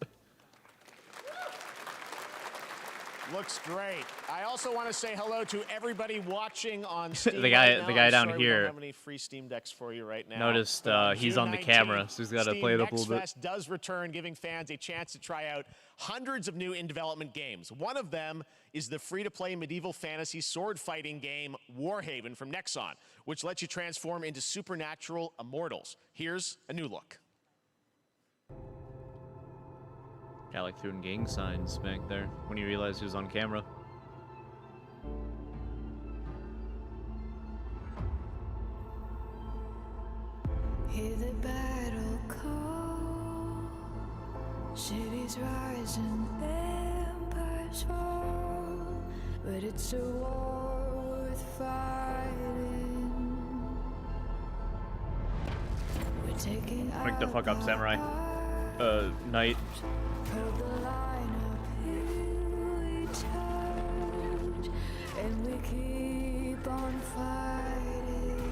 Looks great. I also want to say hello to everybody watching on Steam. the guy right now. down Sorry we here. don't have any free Steam decks for you right now. Noticed he's on the camera, so he's got to play it up a little bit. Steam Next Fest does return, giving fans a chance to try out hundreds of new in-development games. One of them is the free-to-play medieval fantasy sword fighting game Warhaven from Nexon, which lets you transform into supernatural immortals. Here's a new look. Yeah, like throwing gang signs back there when you realized he was on camera. Hear the battle call, cities rise and empires fall, but it's a war worth fighting. We're taking Wake the fuck up, Samurai. Knight. Hold the line up, here we touch, and we keep on fighting.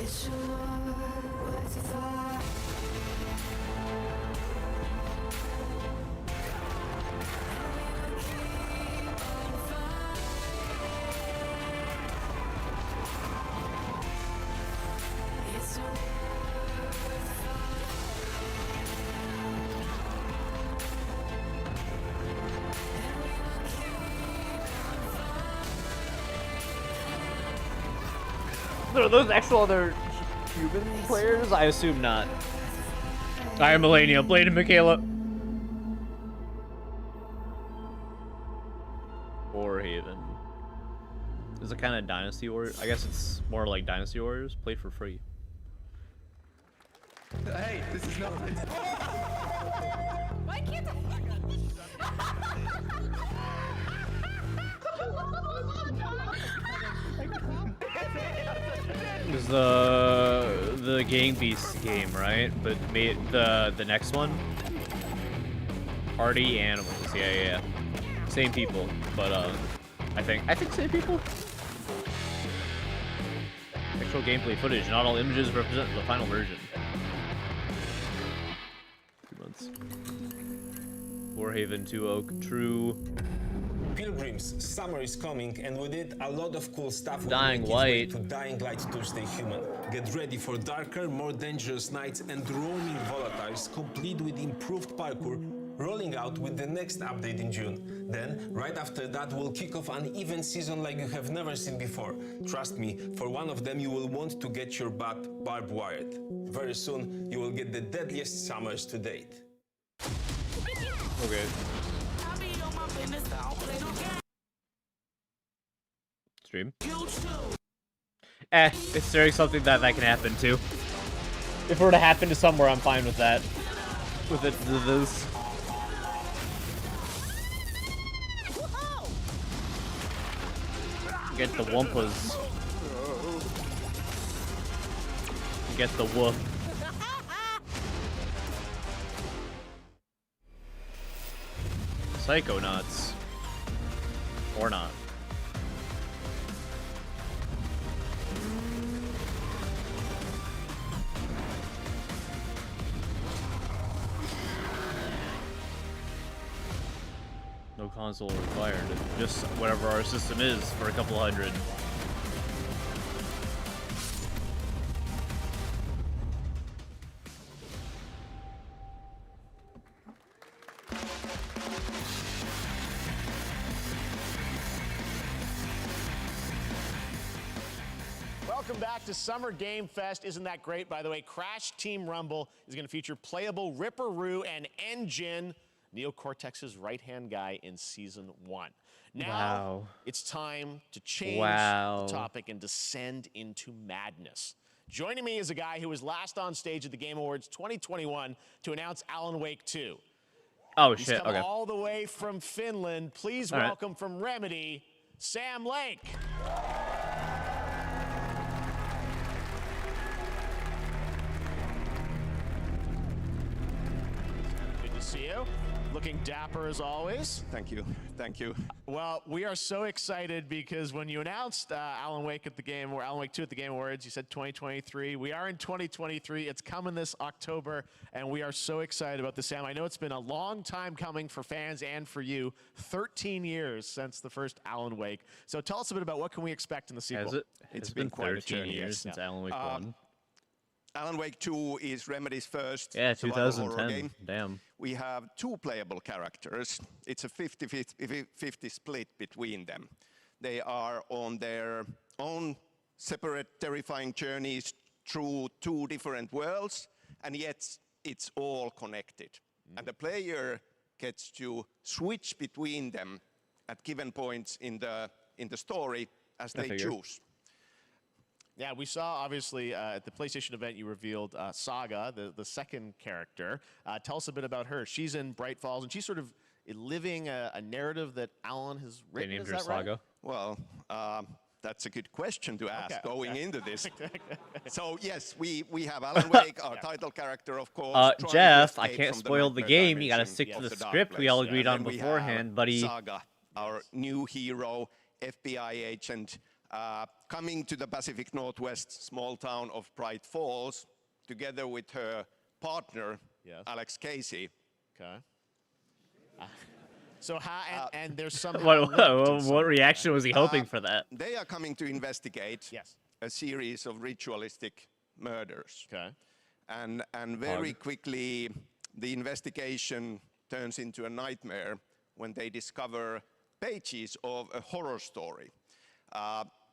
It's a war worth fighting. Are those actual other Cuban players? I assume not. I am Melania, Blade and Michaela. Warhaven. Is it kind of Dynasty Warriors? I guess it's more like Dynasty Warriors. Play for free. Hey, this is not. Why can't It was the Gang Beast game, right? But the next one, Party Animals. Yeah. Same people, but I think same people. Actual gameplay footage. Not all images represent the final version. 2 months. Warhaven 2 Oak. True. pilgrims, summer is coming, and with it, a lot of cool stuff will Dying make its way Light. to Dying Light to stay human. Get ready for darker, more dangerous nights and roaming volatiles, complete with improved parkour, rolling out with the next update in June. Then, right after that, we'll kick off an event season like you have never seen before. Trust me, for one of them you will want to get your butt barbed wired. Very soon, you will get the deadliest summers to date. Okay. Stream. It's very something that can happen too. If it were to happen to somewhere, I'm fine with that. With it, this. Get the Wumpas. Get the woof. Psychonauts. Or not. No console required. Just whatever our system is for a couple hundred. Welcome back to Summer Game Fest. Isn't that great? By the way, Crash Team Rumble is going to feature playable Ripperoo and Engine, Neo Cortex's right-hand guy in Season 1. Now, it's time to change the topic and descend into madness. Joining me is a guy who was last on stage at the Game Awards 2021 to announce Alan Wake 2. Oh, He's shit, come okay. all the way from Finland. Please All right. welcome from Remedy, Sam Lake. Good to see you. Looking dapper as always. Thank you. Thank you. Well, we are so excited because when you announced Alan Wake at the Game, or Alan Wake 2 at the Game Awards, you said 2023. We are in 2023. It's coming this October, and we are so excited about this, Sam. I know it's been a long time coming for fans and for you. 13 years since the first Alan Wake. So tell us a bit about what can we expect in the sequel. Has it? It's been quite a 13 journey, years yes. since Alan Wake 1. Alan Wake 2 is Remedy's first Yeah, survival horror 2010. game. Damn. We have 2 playable characters. It's a 50-50 split between them. They are on their own separate terrifying journeys through 2 different worlds, and yet it's all connected. And the player gets to switch between them at given points in the story as they choose. Yeah, we saw, obviously, at the PlayStation event, you revealed Saga, the second character. Tell us a bit about her. She's in Bright Falls, and she's sort of living a narrative that Alan has written. named Is her that right? Saga? Well, that's a good question to ask going into this. So, yes, we have Alan Wake, our title character, of course. trying to Jeff, I escape can't from the spoil the nightmare game. You gotta dimension stick to of the dark script we place. all agreed on Then we beforehand, have buddy. Saga, our new hero, FBI agent, coming to the Pacific Northwest small town of Bright Falls, together with her partner, Alex Casey. Okay. So how, and there's some. What reaction was he hoping for that? They are coming to investigate a series of ritualistic murders. Okay. And very quickly, the investigation turns into a nightmare when they discover pages of a horror story.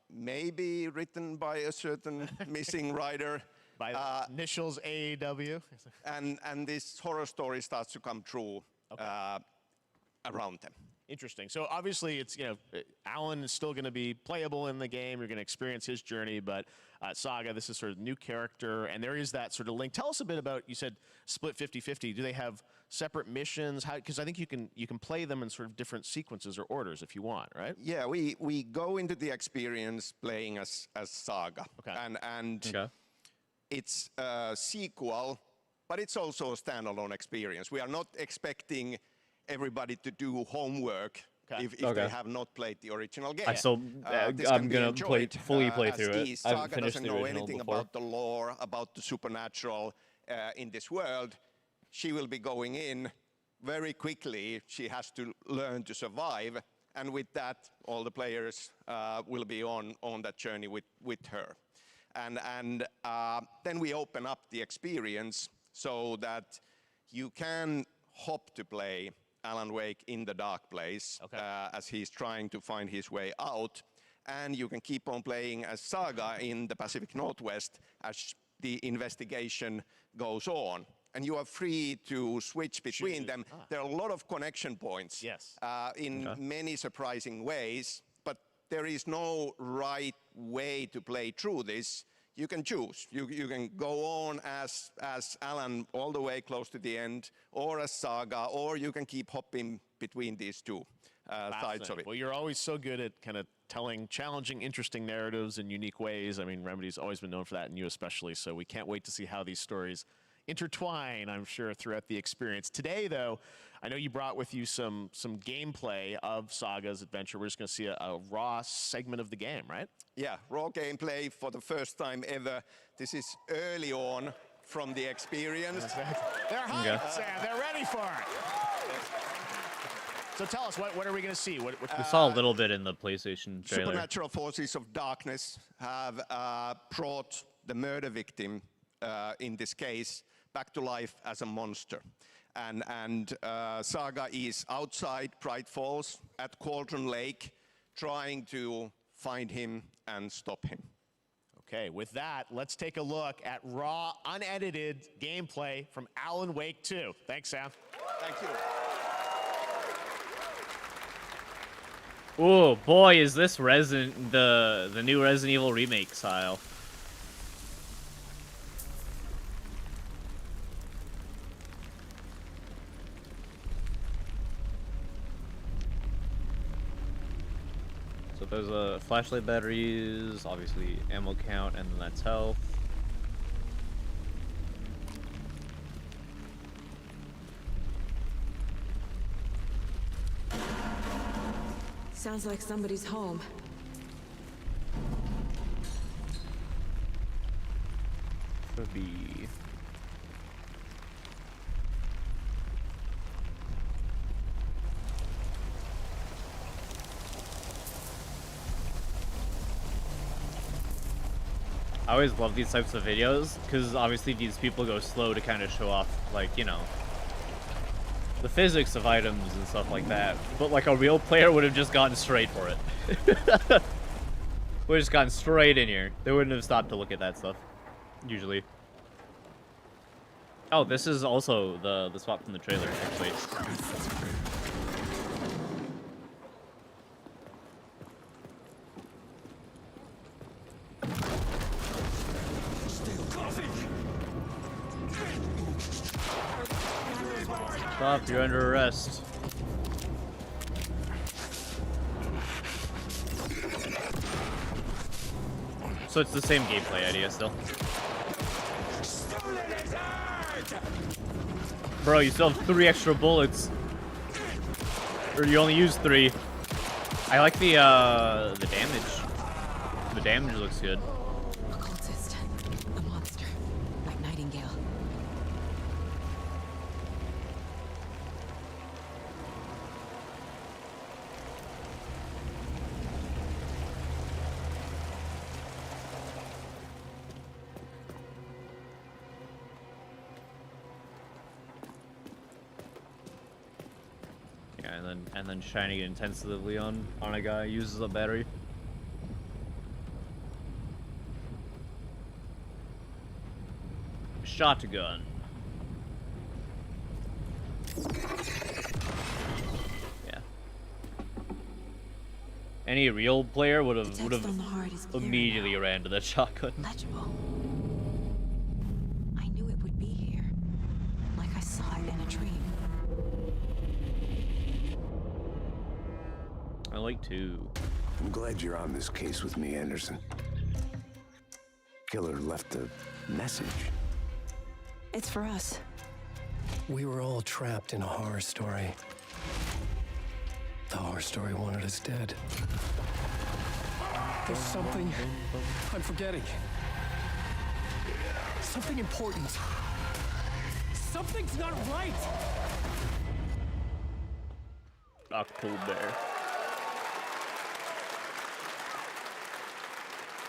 Maybe written by a certain missing writer. By initials AEW. And this horror story starts to come true around them. Interesting. So obviously, it's, you know, Alan is still going to be playable in the game. You're going to experience his journey, but Saga, this is sort of new character, and there is that sort of link. Tell us a bit about, you said split 50-50. Do they have separate missions? How? Because I think you can play them in sort of different sequences or orders if you want, right? Yeah, we go into the experience playing as Saga. Okay. And it's a sequel, but it's also a standalone experience. We are not expecting everybody to do homework if they have not played the original game. I'm gonna fully play through it. I haven't Saga finished doesn't the know original anything before. about the lore, about the supernatural in this world. She will be going in very quickly. She has to learn to survive, and with that, all the players will be on that journey with her. And then we open up the experience so that you can hop to play Alan Wake in the dark place as he's trying to find his way out. And you can keep on playing as Saga in the Pacific Northwest as the investigation goes on. And you are free to switch between them. There are a lot of connection points in many surprising ways, but there is no right way to play through this. You can choose. You can go on as Alan all the way close to the end, or as Saga, or you can keep hopping between these two sides of it. Well, you're always so good at kind of telling challenging, interesting narratives in unique ways. I mean, Remedy's always been known for that, and you especially, so we can't wait to see how these stories intertwine, I'm sure, throughout the experience. Today, though, I know you brought with you some gameplay of Saga's adventure. We're just going to see a raw segment of the game, right? Yeah, raw gameplay for the first time ever. This is early on from the experience. They're hyped, Sam. They're ready for it. So tell us, what are we going to see? We saw a little bit in the PlayStation trailer. Supernatural forces of darkness have brought the murder victim, in this case, back to life as a monster. And Saga is outside Bright Falls at Cauldron Lake, trying to find him and stop him. Okay, with that, let's take a look at raw, unedited gameplay from Alan Wake 2. Thanks, Sam. Thank you. Oh boy, is this the new Resident Evil remake style. So there's flashlight batteries, obviously ammo count, and then that's health. Sounds like somebody's home. Could be. I always love these types of videos because obviously these people go slow to kind of show off, like, you know, the physics of items and stuff like that. But like a real player would have just gotten straight for it. Would have just gotten straight in here. They wouldn't have stopped to look at that stuff, usually. Oh, this is also the spot from the trailer, actually. Stop, you're under arrest. So it's the same gameplay idea still. Bro, you still have 3 extra bullets. Or you only use 3. I like the damage. The damage looks good. A cultist. A monster. Like Nightingale. And then shining it intensively on a guy who uses a battery. Shotgun. Yeah. Any real player would have immediately ran to that shotgun. Legible. I knew it would be here. Like I saw it in a dream. I like to. I'm glad you're on this case with me, Anderson. Killer left a message. It's for us. We were all trapped in a horror story. The horror story wanted us dead. There's something I'm forgetting. Something important. Something's not right! October.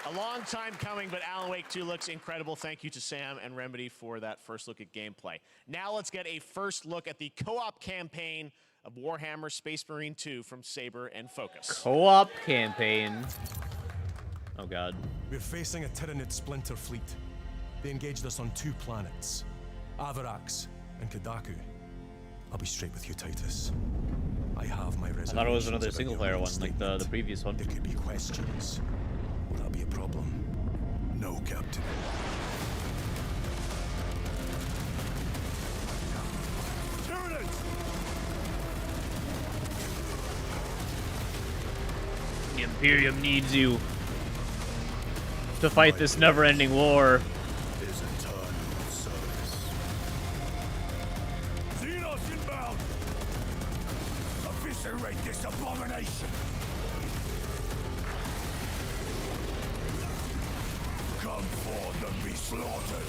A long time coming, but Alan Wake 2 looks incredible. Thank you to Sam and Remedy for that first look at gameplay. Now let's get a first look at the co-op campaign of Warhammer Space Marine 2 from Saber and Focus. Co-op campaign. Oh god. We're facing a Tyranid splinter fleet. They engaged us on 2 planets, Avarax and Kadaku. I'll be straight with you, Titus. I have my reservations. I thought it was another single-player one, like the previous one. There could be questions. Will that be a problem? No, Captain. The Imperium needs you to fight this never-ending war. Xenos inbound! Eviscerate this abomination! Come forth and be slaughtered!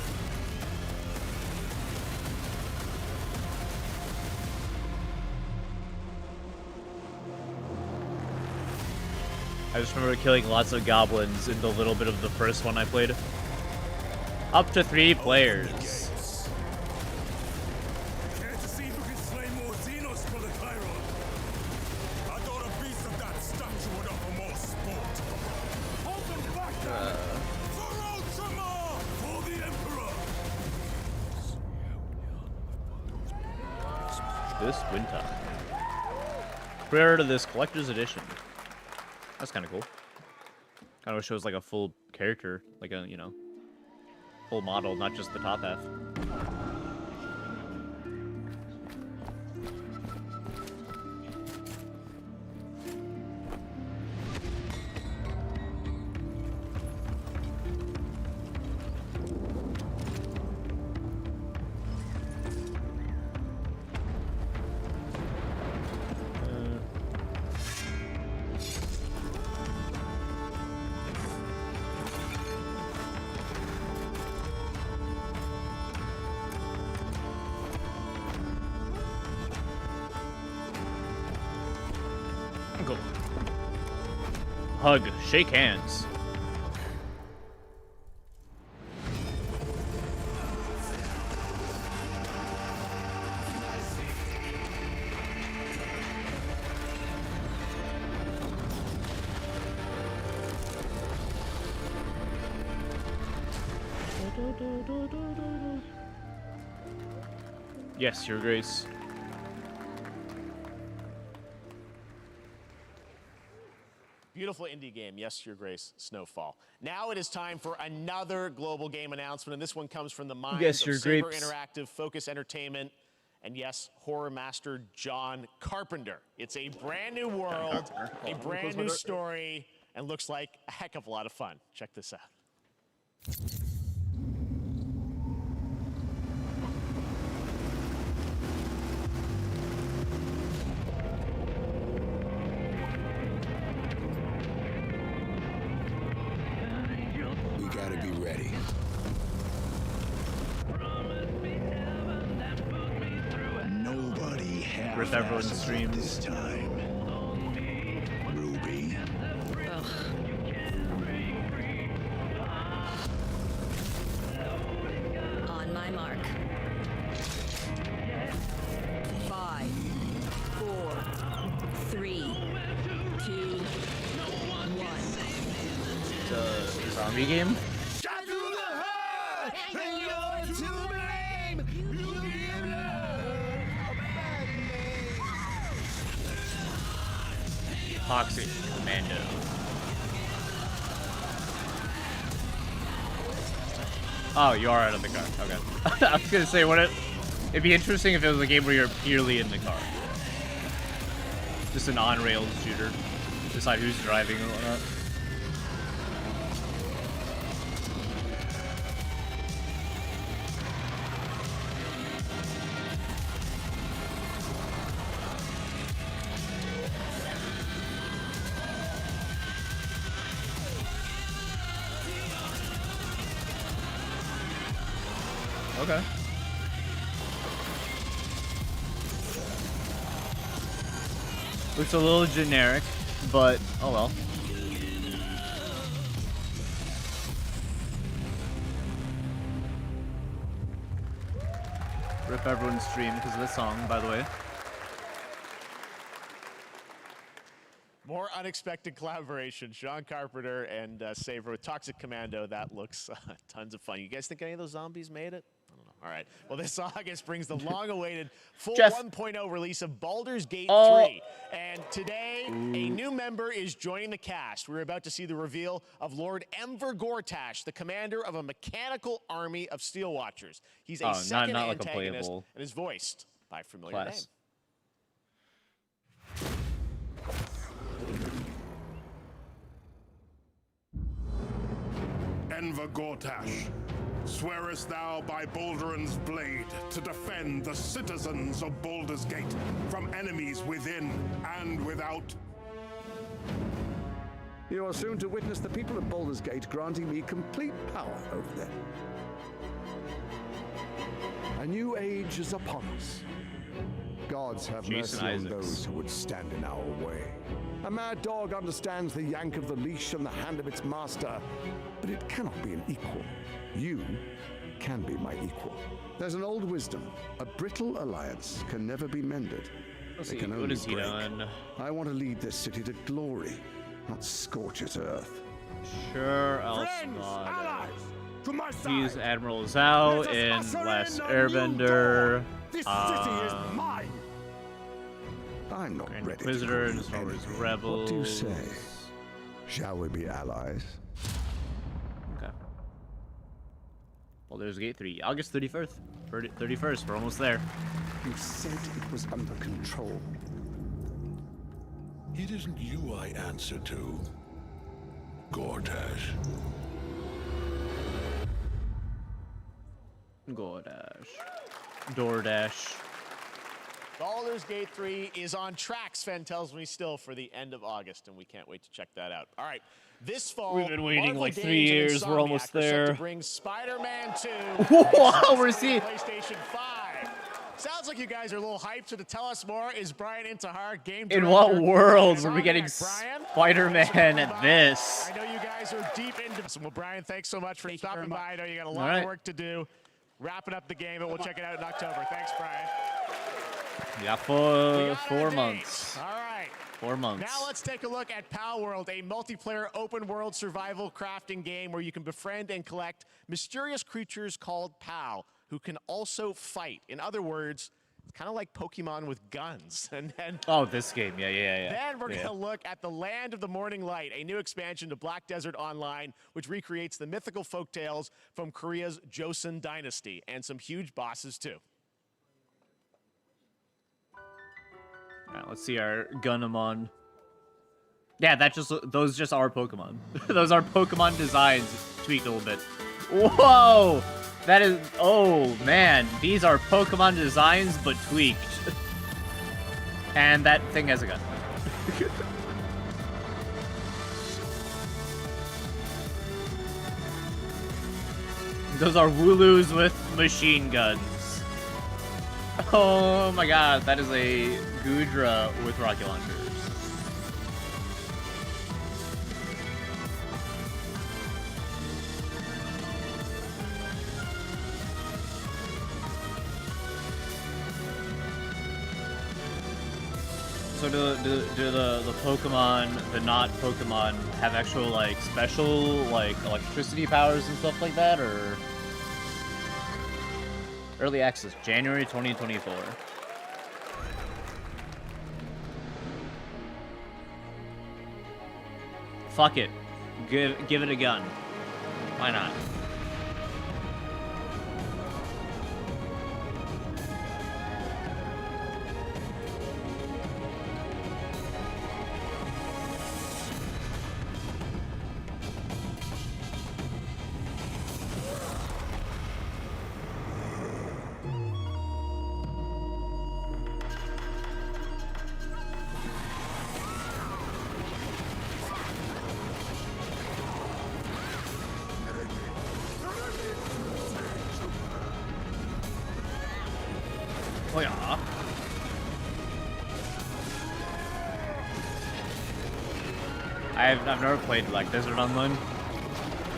I just remember killing lots of goblins in the little bit of the first one I played. Up to 3 players. Care to see who can slay more Xenos for the Chiron? I thought a piece of that statue would offer more sport. Open back for Ultramar! For the Emperor! This winter. Prior to this collector's edition. That's kind of cool. Kind of shows like a full character, like a, you know, full model, not just the top half. Hug, shake hands. Yes, Your Grace. Beautiful indie game, yes, Your Grace, Snowfall. Now it is time for another global game announcement, and this one comes from the minds Yes, of Your Saber Grapes. Interactive, Focus Entertainment, and yes, horror master John Carpenter. It's a brand new world, a brand new story, and looks like a heck of a lot of fun. Check this out. We gotta be ready. Nobody With everyone half-asses streams. this time. Ruby. On my mark. 5, 4, 3, 2, 1. It's a zombie game? Toxic Commando. Oh, you are out of the car. Okay. I was gonna say, it'd be interesting if it was a game where you're purely in the car. Just an on-rails shooter. Decide who's driving and whatnot. Okay. Looks a little generic, but oh well. Rip everyone's stream because of this song, by the way. More unexpected collaboration. Sean Carpenter and Saber with Toxic Commando. That looks tons of fun. You guys think any of those zombies made it? I don't know. All right. Well, this August brings the long-awaited full 1.0 release of Baldur's Gate 3. And today, a new member is joining the cast. We're about to see the reveal of Lord Enver Gortash, the commander of a mechanical army of Steel Watchers. He's a second not like antagonist a playable and is voiced by a familiar class. name. Enver Gortash, swearest thou by Balduran's blade to defend the citizens of Baldur's Gate from enemies within and without? You are soon to witness the people of Baldur's Gate granting me complete power over them. A new age is upon us. Gods have mercy on those who would stand in our way. A mad dog understands the yank of the leash from the hand of its master, but it cannot be an equal. You can be my equal. There's an old wisdom. A brittle alliance can never be mended. It can only break. I want to lead this city to glory, not scorch its earth. Sure, else Friends, not. allies, to my side. He's Admiral Zhao in Last Airbender. This city is mine. I'm not ready. Inquisitor and Star Wars Rebels. What do you say? Shall we be allies? Okay. Baldur's Gate 3, August 31st. 31st, we're almost there. You said it was under control. It isn't you I answer to, Gortash. Gortash. DoorDash. Baldur's Gate 3 is on track, Sven tells me, still for the end of August, and we can't wait to check that out. All right, this fall, We've been waiting Marvel like Games 3 years. and We're almost Insomniac are set there. to bring Spider-Man 2 Wow, we're seeing. PlayStation 5. Sounds like you guys are a little hyped, so to tell us more is Brian Intihar, game In director what worlds at are we getting Brian, Spider-Man at this? I know you guys are deep into this. Well, Brian, thanks so much for stopping by. I know you got a lot All right. of work to do. Wrapping up the game, and we'll check it out in October. Thanks, Brian. Yeah, four months. All right. 4 months. Now let's take a look at Pal World, a multiplayer open-world survival crafting game where you can befriend and collect mysterious creatures called Pal, who can also fight. In other words, it's kind of like Pokemon with guns. And then Oh, this game. Yeah. then we're going to look at the Land of the Morning Light, a new expansion to Black Desert Online, which recreates the mythical folktales from Korea's Joseon Dynasty, and some huge bosses too. All right, let's see our Gunamon. Yeah, those just are Pokemon. Those are Pokemon designs tweaked a little bit. Whoa! That is, oh man, these are Pokemon designs but tweaked. And that thing has a gun. Those are Wooloos with machine guns. Oh my god, that is a Goodra with rocket launchers. So do the Pokemon, the not Pokemon, have actual like special like electricity powers and stuff like that, or early access January 2024? Fuck it, give it a gun. Why not? Oh yeah. I've never played Black Desert Online.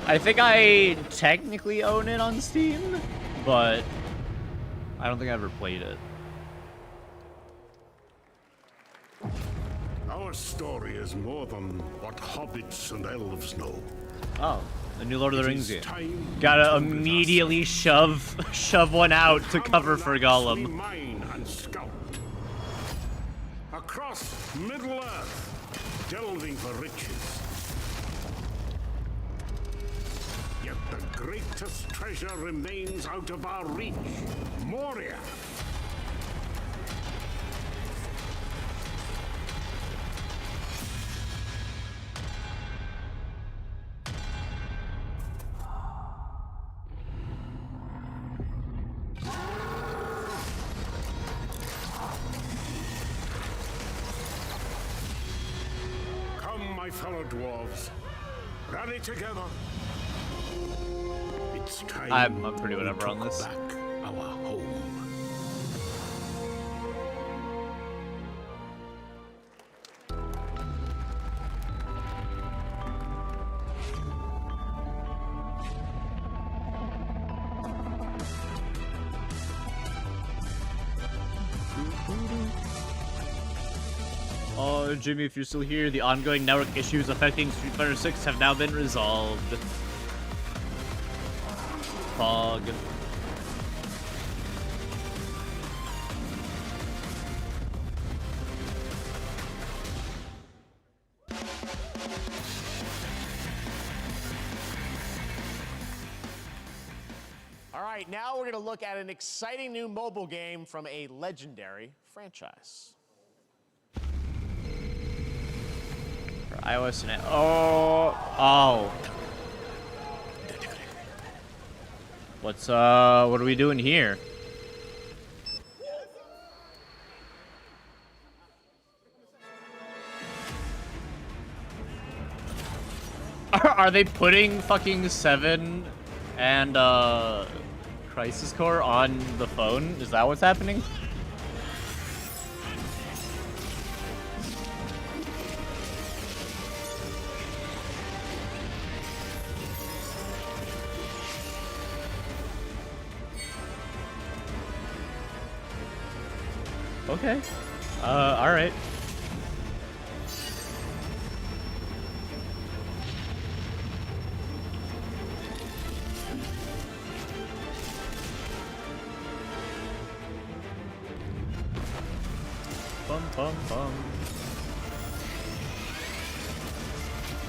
I think I technically own it on Steam, but I don't think I ever played it. Our story is more than what hobbits and elves know. Oh, the new Lord of the Rings game. Gotta immediately shove one out to cover for Gollum. Mine and scout. Across Middle-earth, delving for riches. Yet the greatest treasure remains out of our reach. Moria. My fellow dwarves, rally together. It's time. I'm pretty whatever on this. Back our home. Oh, Jimmy, if you're still here, the ongoing network issues affecting Street Fighter 6 have now been resolved. Fog. All right, now we're going to look at an exciting new mobile game from a legendary franchise. iOS and oh. What are we doing here? Are they putting fucking 7 and Crisis Core on the phone? Is that what's happening? Okay. All right. Bum, bum, bum.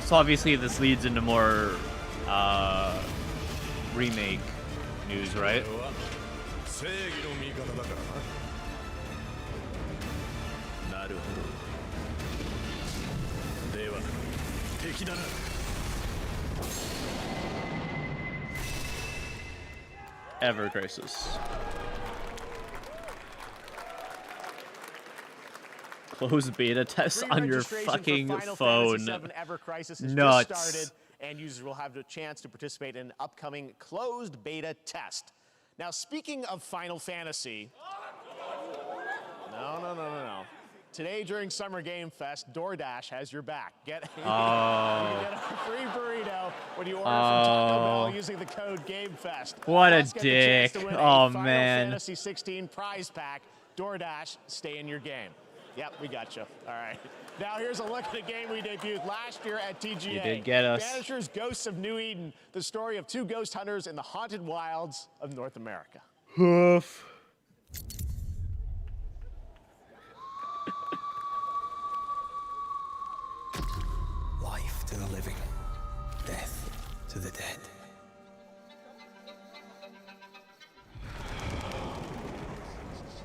So obviously this leads into more remake news, right? Ever Crisis. Close beta test on your fucking phone. Ever Crisis has Nuts. just started, and users will have the chance to participate in an upcoming closed beta test. Now, speaking of Final Fantasy, no. Today during Summer Game Fest, DoorDash has your back. Get you get a free burrito when you order from Taco Bell using the code GameFest. What a Plus, get the chance dick. to win a Oh, Final man. Fantasy 16 prize pack. DoorDash, stay in your game. Yep, we got you. All right. Now here's a look at a game we debuted last year at TGA. You did get us. Banishers Ghosts of New Eden, the story of 2 ghost hunters in the haunted wilds of North America. Hoof. Life to the living, death to the dead.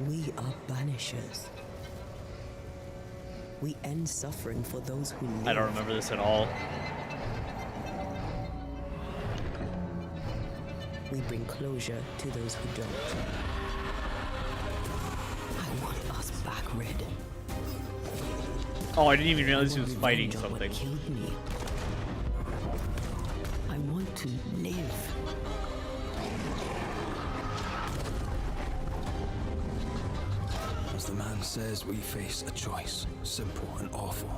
We are banishers. We end suffering for those who live. I don't remember this at all. We bring closure to those who don't. I want us back, Red. Oh, I didn't even realize he was fighting something. Killed me. I want to live. As the man says, we face a choice, simple and awful.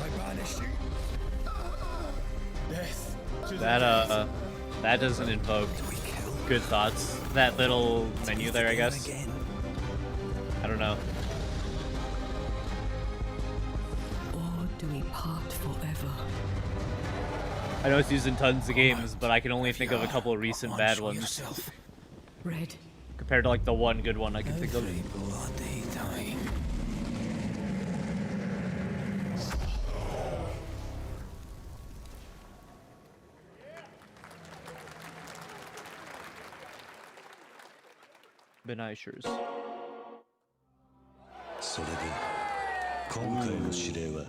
I banish you. Death. That that doesn't invoke good thoughts. That little menu there, I guess. I don't know. Or do we part forever? I know it's used in tons of games, but I can only think of a couple of recent bad ones. Red. Compared to like the one good one I can think of. Benishers. それで今回の指令は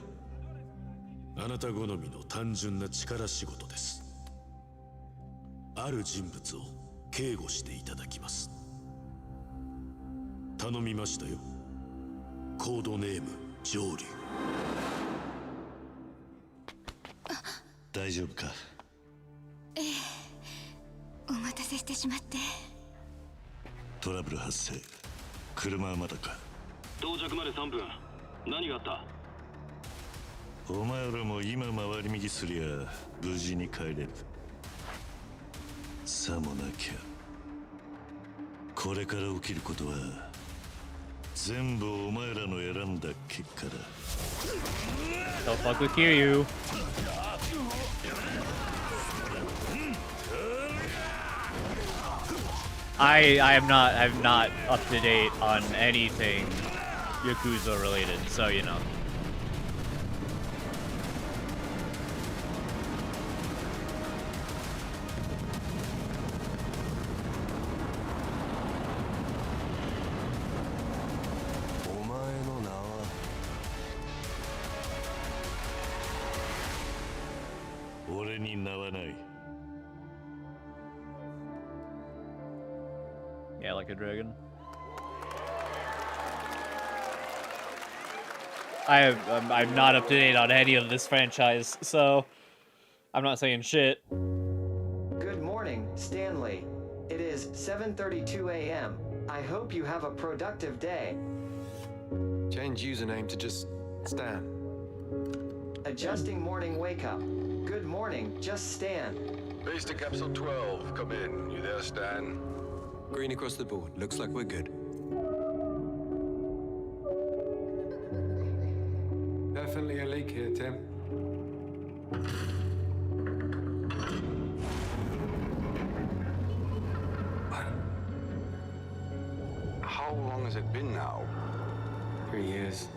あなた好みの単純な力仕事です。ある人物を警護していただきます。頼みましたよ。コードネーム上流。大丈夫か？ええ、お待たせしてしまって。トラブル発生。車はまだか？到着まで3分。何があった？お前らも今回り右すりゃ無事に帰れる。さもなきゃこれから起きることは全部お前らの選んだ結果だ。 Don't fuck with Kiryu. I'm not up to date on anything Yakuza related, so you know. Yeah, like a dragon. I'm not up to date on any of this franchise, so I'm not saying shit. Good morning, Stanley. It is 7:32 a.m. I hope you have a productive day. Change username to just Stan. Adjusting morning wake up. Good morning, just Stan. Base to Capsule 12. Come in. You there, Stan? Green across the board. Looks like we're good. Definitely a leak here, Tim. How long has it been now? 3 years.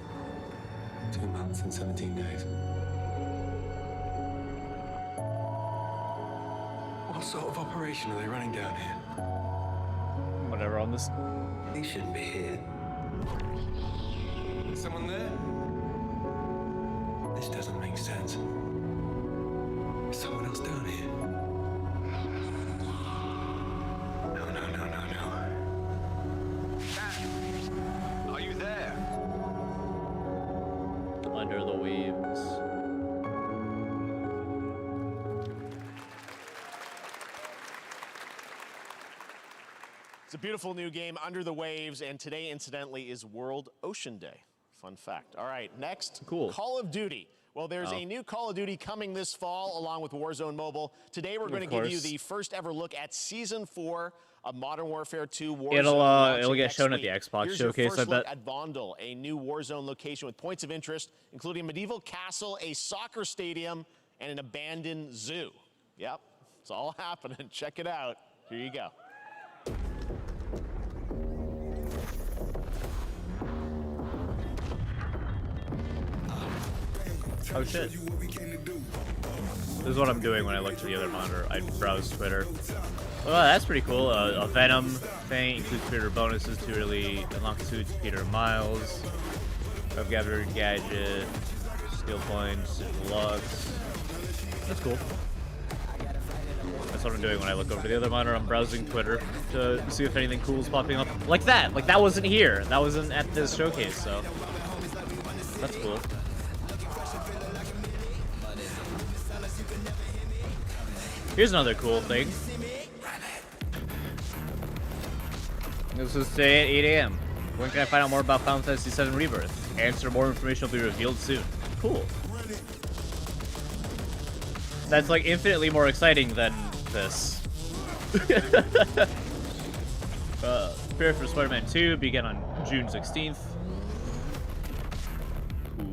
2 months and 17 days. What sort of operation are they running down here? Whatever on this. He shouldn't be here. Someone there? This doesn't make sense. Is someone else down here? No. Are you there? Under the waves. It's a beautiful new game, Under the Waves, and today, incidentally, is World Ocean Day. Fun fact. All right, next, cool. Call of Duty. Well, there's a new Call of Duty coming this fall, along with Warzone Mobile. Today, we're going to give you the first ever look at Season 4 of Modern Warfare 2 Warzone. It'll get shown at the Xbox showcase, I bet. Here's your first look at Vondel, a new Warzone location with points of interest, including a medieval castle, a soccer stadium, and an abandoned zoo. Yep, it's all happening. Check it out. Here you go. Oh shit. This is what I'm doing when I look to the other monitor. I browse Twitter. Well, that's pretty cool. A Venom thing includes creator bonuses to really unlock suits, Peter Miles. I've gathered gadget, skill points, lux. That's cool. That's what I'm doing when I look over to the other monitor. I'm browsing Twitter to see if anything cool is popping up. Like that! Like that wasn't here. That wasn't at this showcase, so that's cool. Here's another cool thing. This is today at 8 a.m. When can I find out more about Final Fantasy VII Rebirth? Answer, more information will be revealed soon. Cool. That's like infinitely more exciting than this. Prepare for Spider-Man 2 begin on June 16th. Ooh.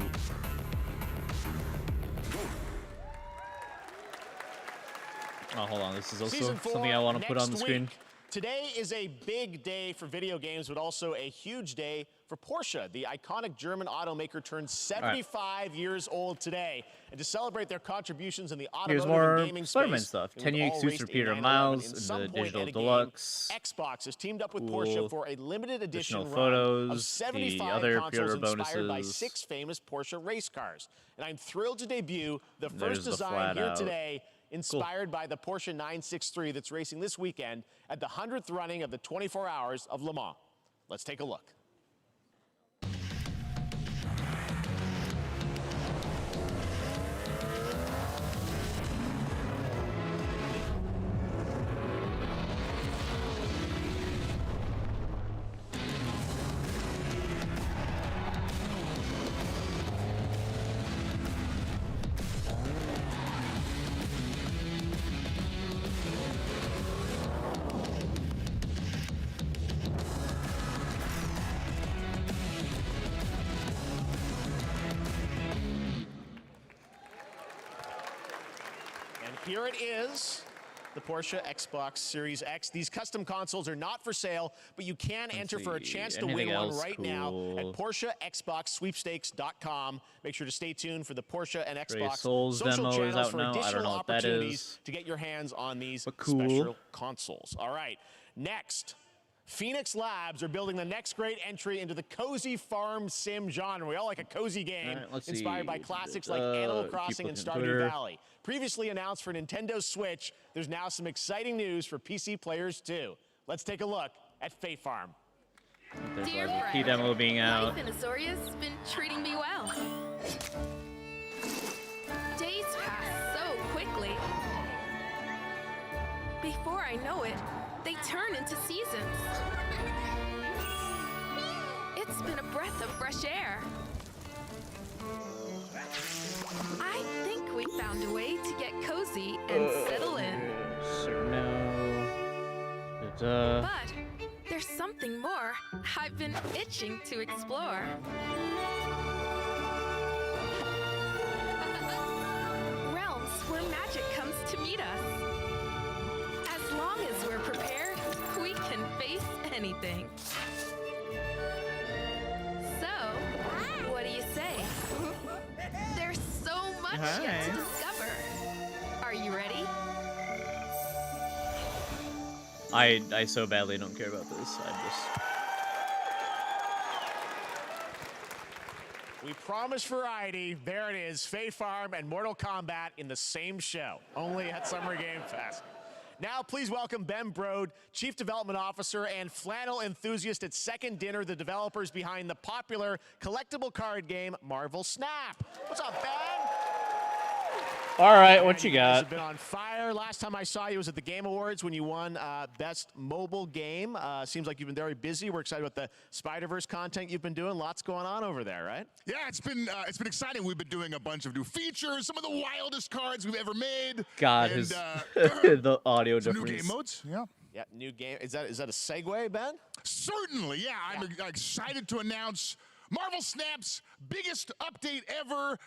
Oh, hold on. This is also something I want to put on the screen. Today is a big day for video games, but also a huge day for Porsche. The iconic German automaker turned 75 years old today. And to celebrate their contributions in the automotive and gaming Spider-Man space, stuff. 10-year exclusive for Peter Miles in the digital deluxe. Xbox has teamed up with Porsche for a limited edition Additional run photos, of 75 the other consoles pre-order inspired by bonuses. 6 famous Porsche race cars. And I'm thrilled to debut the There's first the design flat here out. today, inspired by the Porsche 963 that's racing this weekend at the 100th running of the 24 Hours of Le Mans. Let's take a look. Here it is, the Porsche Xbox Series X. These custom consoles are not for sale, but you can enter for a chance to win one right now at PorscheXboxSweepstakes.com. Make sure to stay tuned for the Porsche and Xbox Souls social demo is channels out for now. I don't additional know what that opportunities is. to get your hands on these cool. special consoles. All right, next. Phoenix Labs are building the next great entry into the cozy farm sim genre. We all like a cozy game inspired by classics like Animal Crossing and Stardew Valley. Previously announced for Nintendo Switch, there's now some exciting news for PC players too. Let's take a look at Fae Farm. There's a key demo being out. Life in Azoria's been treating me well. Days pass so quickly. Before I know it, they turn into seasons. It's been a breath of fresh air. I think we found a way to get cozy and settle in. But there's something more I've been itching to explore. Realms where magic comes to meet us. As long as we're prepared, we can face anything. So, what do you say? There's so much yet to discover. Are you ready? I so badly don't care about this. We promised variety. There it is, Fae Farm and Mortal Kombat in the same show, only at Summer Game Fest. Now, please welcome Ben Brode, Chief Development Officer and flannel enthusiast at Second Dinner, the developers behind the popular collectible card game Marvel Snap. What's up, Ben? All right, what you got? You've been on fire. Last time I saw you was at the Game Awards when you won Best Mobile Game. Seems like you've been very busy. We're excited about the Spider-Verse content you've been doing. Lots going on over there, right? Yeah, it's been exciting. We've been doing a bunch of new features, some of the wildest cards we've ever made. God, and, the audio some difference. new game modes. Yeah. Yeah, new game. Is that a segue, Ben? Certainly, yeah. I'm excited to announce Marvel Snap's biggest update ever.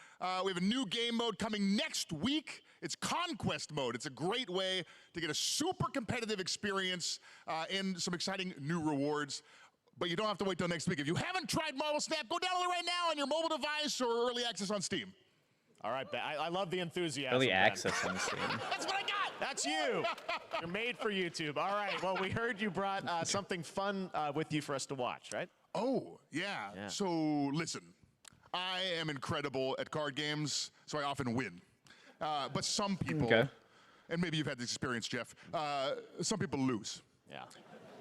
We have a new game mode coming next week. It's Conquest mode. It's a great way to get a super competitive experience and some exciting new rewards. But you don't have to wait till next week. If you haven't tried Marvel Snap, go download it right now on your mobile device or early access on Steam. All right, Ben. I love the enthusiasm. Early Ben. access on Steam. That's what I got. That's you. You're made for YouTube. All right. Well, we heard you brought something fun with you for us to watch, right? Oh, yeah. So, listen. I am incredible at card games, so I often win. But some people, and maybe you've had this experience, Jeff, some people lose. Yeah.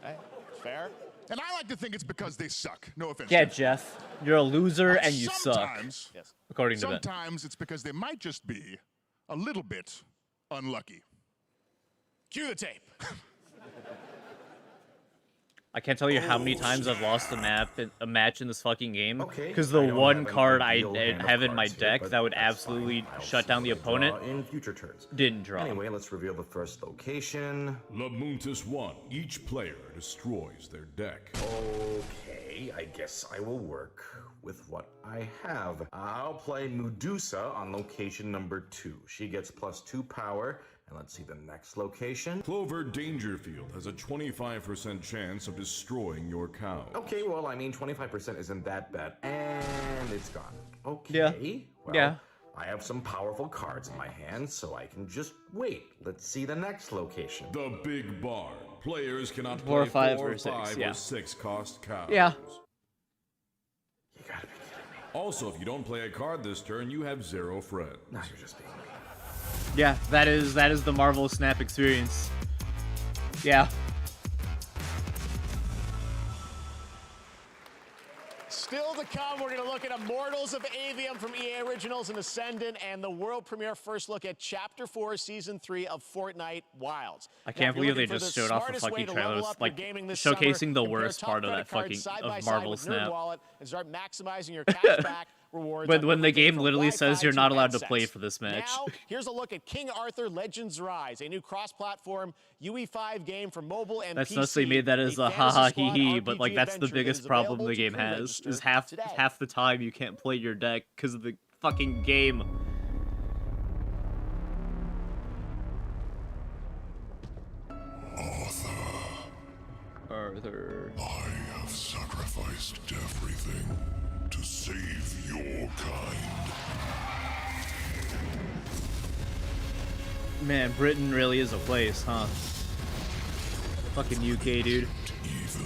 Hey, fair. And I like to think it's because they suck. No offense. Yeah, Jeff. You're a loser and you suck. Sometimes, according to Ben. Sometimes it's because they might just be a little bit unlucky. Cue the tape. I can't tell you how many times I've lost a match in this fucking game because the one card I have in my deck that would absolutely shut down the opponent in future turns didn't draw. Anyway, let's reveal the first location. Lamuntis 1. Each player destroys their deck. Okay, I guess I will work with what I have. I'll play Medusa on location number 2. She gets +2 power. And let's see the next location. Clover Dangerfield has a 25% chance of destroying your cow. Okay, well, I mean, 25% isn't that bad. And it's gone. Okay. Yeah. Well, yeah. I have some powerful cards in my hand, so I can just wait. Let's see the next location. The Big Barn. Players cannot 4 or play 5 4 or 6, 5 yeah. or 6 cost cows. Yeah. You gotta be kidding me. Also, if you don't play a card this turn, you have 0 friends. Now you're just being mean. Yeah, that is the Marvel Snap experience. Yeah. Still to come, we're going to look at Immortals of Avium from EA Originals and Ascendant, and the world premiere first look at Chapter 4, Season 3 of Fortnite Wilds. I can't believe they just showed off a fucking trailer, like showcasing the worst part of that fucking Marvel Snap. And start maximizing your cashback rewards. When the game literally says you're not allowed to play for this match. Now, here's a look at King Arthur Legends Rise, a new cross-platform UE5 game for mobile and That's PC. nuts they made that as a haha hee hee, but like that's the biggest problem the game has, is half the time you can't play your deck because of the fucking game. Arthur. I have sacrificed everything to save your kind. Man, Britain really is a place, huh? Fucking UK, dude. Evil.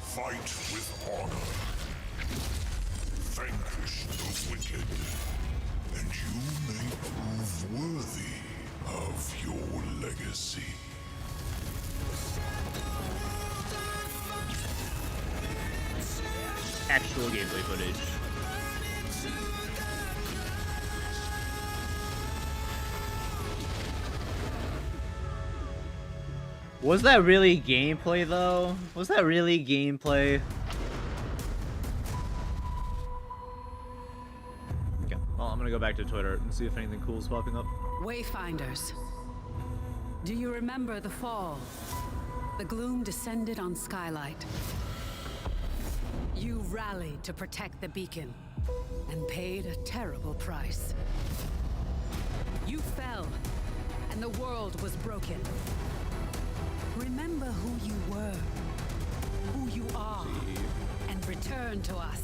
Fight with honor. Vanquish the wicked. And you may prove worthy of your legacy. Actual gameplay footage. Was that really gameplay though? Was that really gameplay? Okay, well, I'm gonna go back to Twitter and see if anything cool is popping up. Wayfinders. Do you remember the fall? The gloom descended on Skylight. You rallied to protect the beacon and paid a terrible price. You fell, and the world was broken. Remember who you were, who you are, and return to us.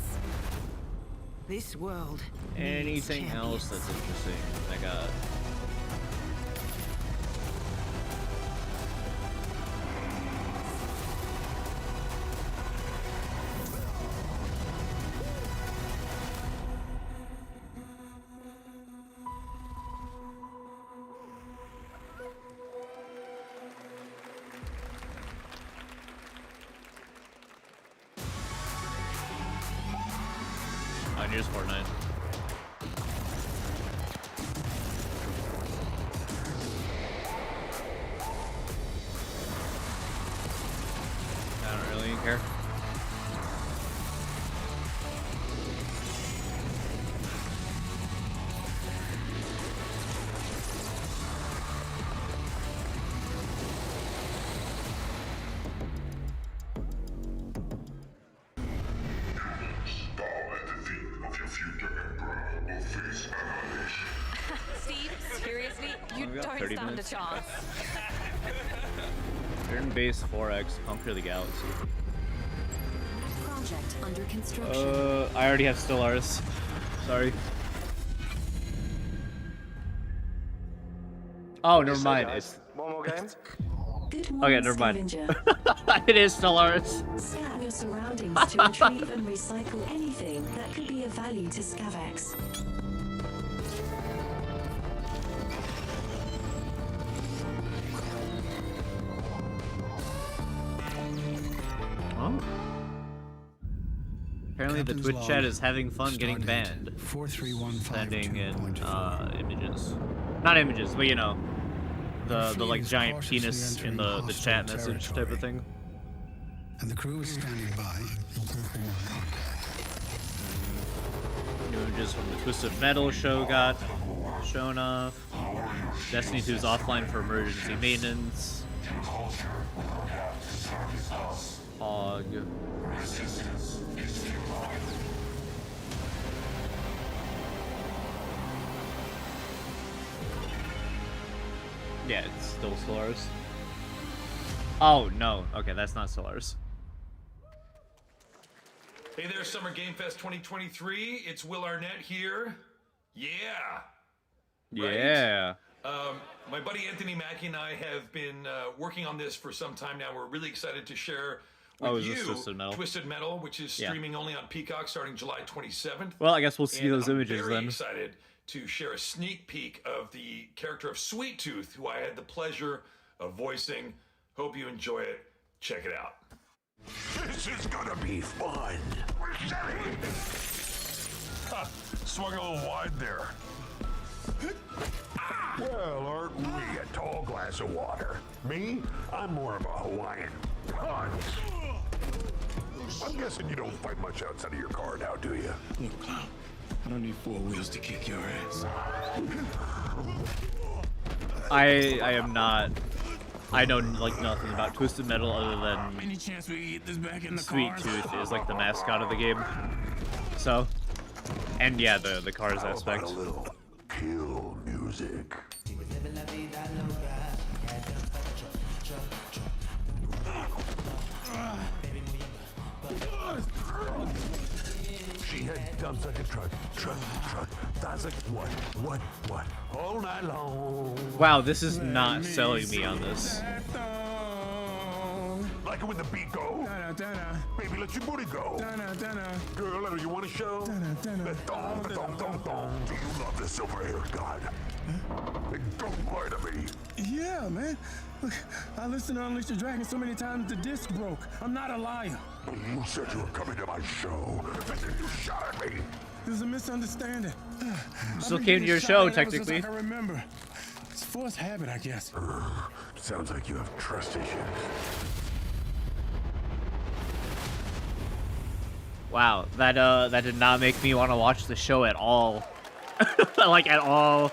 This world. Anything else that's interesting? I got. Here's Fortnite. I don't really care. Steve, seriously, you don't stand a chance. Turn-based 4X, conquer the galaxy. Project under construction. I already have Stellaris. Sorry. Oh, never mind. It's... One more game? Okay, never mind. It is Stellaris. Scan your surroundings to retrieve and recycle anything that could be of value to Scavex. Oh. Apparently the Twitch chat is having fun getting banned. Sending in images. Not images, but you know. the like giant penis in the chat message type of thing. And the crew is standing by. New images from the Twisted Metal show got shown off. Destiny 2 is offline for emergency maintenance. Hog. Yeah, it's still Stellaris. Oh, no. Okay, that's not Stellaris. Hey there, Summer Game Fest 2023. It's Will Arnett here. Yeah. Right? Yeah. My buddy Anthony Mackie and I have been working on this for some time now. We're really excited to share with you Twisted Metal, which is streaming only on Peacock starting July 27th. Well, I guess we'll see those images I'm very then. Excited to share a sneak peek of the character of Sweet Tooth, who I had the pleasure of voicing. Hope you enjoy it. Check it out. This is gonna be fun. Swung a little wide there. Well, aren't we a tall glass of water? Me? I'm more of a Hawaiian punch. I'm guessing you don't fight much outside of your car now, do you? Look, Clown, I don't need 4 wheels to kick your ass. I am not. I know like nothing about Twisted Metal other than Any chance we get this back in the Sweet cars? Tooth is like the mascot of the game. So, and yeah, the cars aspect. A little kill music. She had dumps like a truck. That's like what? All night long. Wow, this is not selling me on this. Like it when the beat go. Baby, let your booty go. Girl, you want to show? The thong. Do you love the silver hair god? Don't lie to me. Yeah, man. Look, I listened to Unleash the Dragon so many times the disc broke. I'm not a liar. You said you were coming to my show, and then you shot at me. There's a misunderstanding. Still came to your show, technically. I remember. It's forced habit, I guess. Sounds like you have trust issues. Wow, that did not make me want to watch the show at all. Like at all.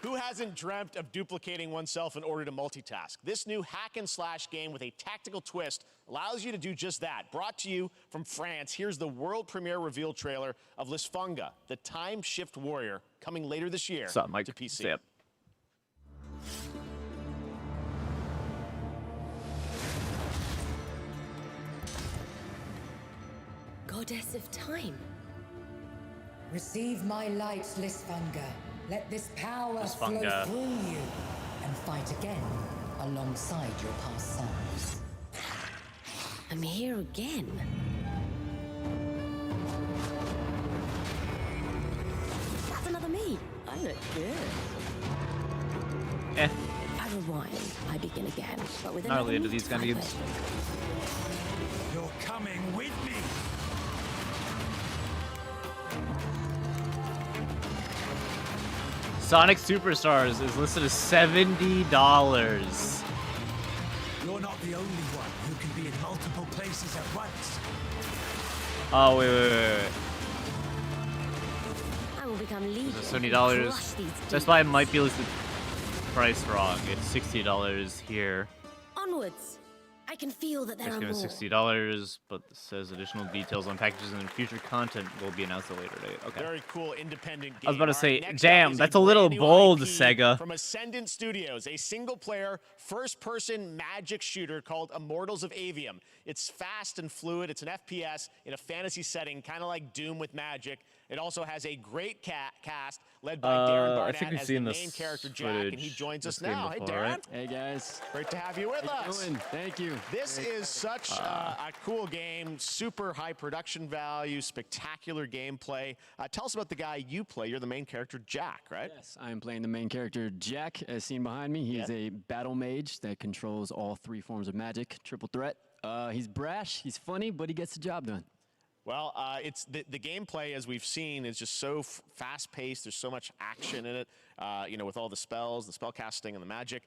Who hasn't dreamt of duplicating oneself in order to multitask? This new hack and slash game with a tactical twist allows you to do just that. Brought to you from France, here's the world premiere reveal trailer of Lysfunga, the time shift warrior, coming later this year to PC. Yep. Goddess of time. Receive my light, Lysfunga. Let this power flow through you and fight again alongside your past selves. I'm here again. That's another me. I look good. Eh. I rewind. I begin again, but with not related to these kind of games. You're coming with me. Sonic Superstars is listed as $70. You're not the only one who can be in multiple places at once. Oh, wait. I will become legal. It's $70. That's why I might be listed price wrong. It's $60 here. Onwards. I can feel that there are more. It's $60, but it says additional details on packages and future content will be announced at a later date. Okay. Very cool independent game. I was about to say, Next damn, that's a little bold, Sega. From Ascendant Studios, a single-player, first-person magic shooter called Immortals of Avium. It's fast and fluid. It's an FPS in a fantasy setting, kind of like Doom with magic. It also has a great cast led by Darren Barnett as the main character Jack, and he joins us now. Hey, Darren. Right? Hey, guys. Great to have you with us. Thank you. This is such a cool game, super high production value, spectacular gameplay. Tell us about the guy you play. You're the main character, Jack, right? Yes, I'm playing the main character, Jack, as seen behind me. He is a battle mage that controls all 3 forms of magic, triple threat. He's brash, he's funny, but he gets the job done. Well, it's the gameplay, as we've seen, is just so fast-paced. There's so much action in it, with all the spells, the spell casting, and the magic.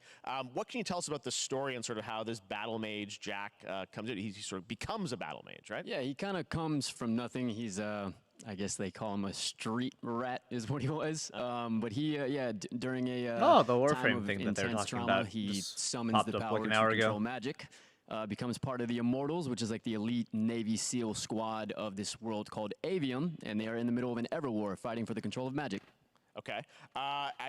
What can you tell us about the story and sort of how this battle mage, Jack, comes in? He sort of becomes a battle mage, right? Yeah, he kind of comes from nothing. He's, I guess they call him a street rat is what he was. But he, during a the Warframe time of thing that they're intense talking trauma, about he just summons popped the up power like an to hour ago. control magic. Becomes part of the Immortals, which is like the elite Navy SEAL squad of this world called Avium, and they are in the middle of an Everwar fighting for the control of magic. Okay.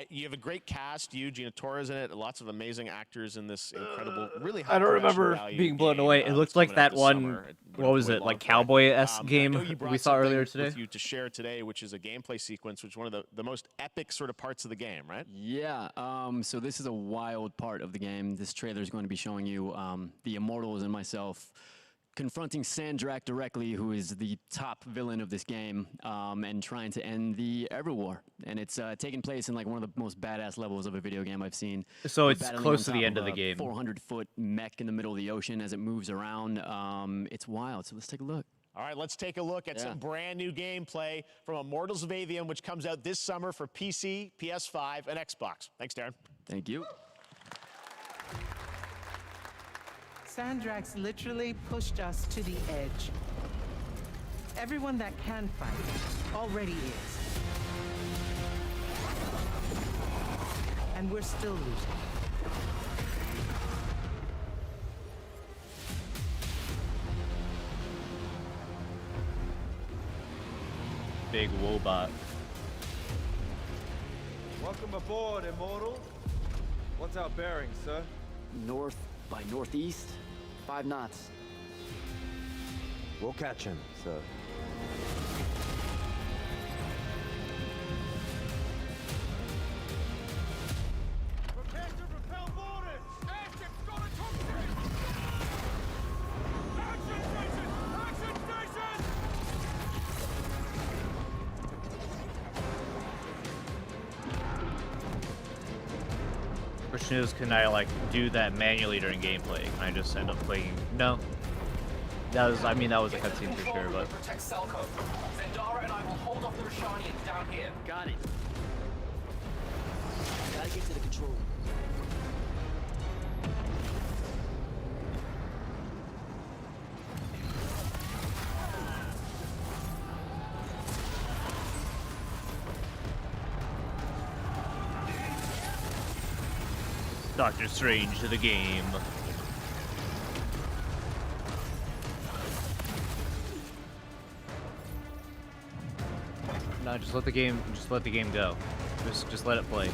You have a great cast. You, Gina Torres in it. Lots of amazing actors in this incredible, really high I don't production remember value being blown game, away. It looked that's like coming out that this one. summer. What was it? Like Cowboy-esque game we saw earlier today? With you to share today, which is a gameplay sequence, which is one of the most epic sort of parts of the game, right? Yeah. So this is a wild part of the game. This trailer is going to be showing you the Immortals and myself confronting Sandrak directly, who is the top villain of this game, and trying to end the Everwar. And it's taking place in like one of the most badass levels of a video game I've seen. So We're it's battling close on to the top end of the game. 400-foot mech in the middle of the ocean as it moves around. It's wild. So let's take a look. All right, let's take a look at some brand new gameplay from Immortals of Avium, which comes out this summer for PC, PS5, and Xbox. Thanks, Darren. Thank you. Sandrax literally pushed us to the edge. Everyone that can fight already is. And we're still losing. Big Wobot. Welcome aboard, Immortal. What's our bearing, sir? North by northeast, 5 knots. We'll catch him, sir. Prepare to repel boarders! Airship's got a toxic! Action station! Action station! Question is, can I like do that manually during gameplay? Can I just end up playing? No. That was, I mean, that was a cutscene for sure, but. Protect Selco. Zendara and I will hold off the Rashanians down here. Got it. Gotta get to the control room. Doctor Strange to the game. No, just let the game go. Just let it play.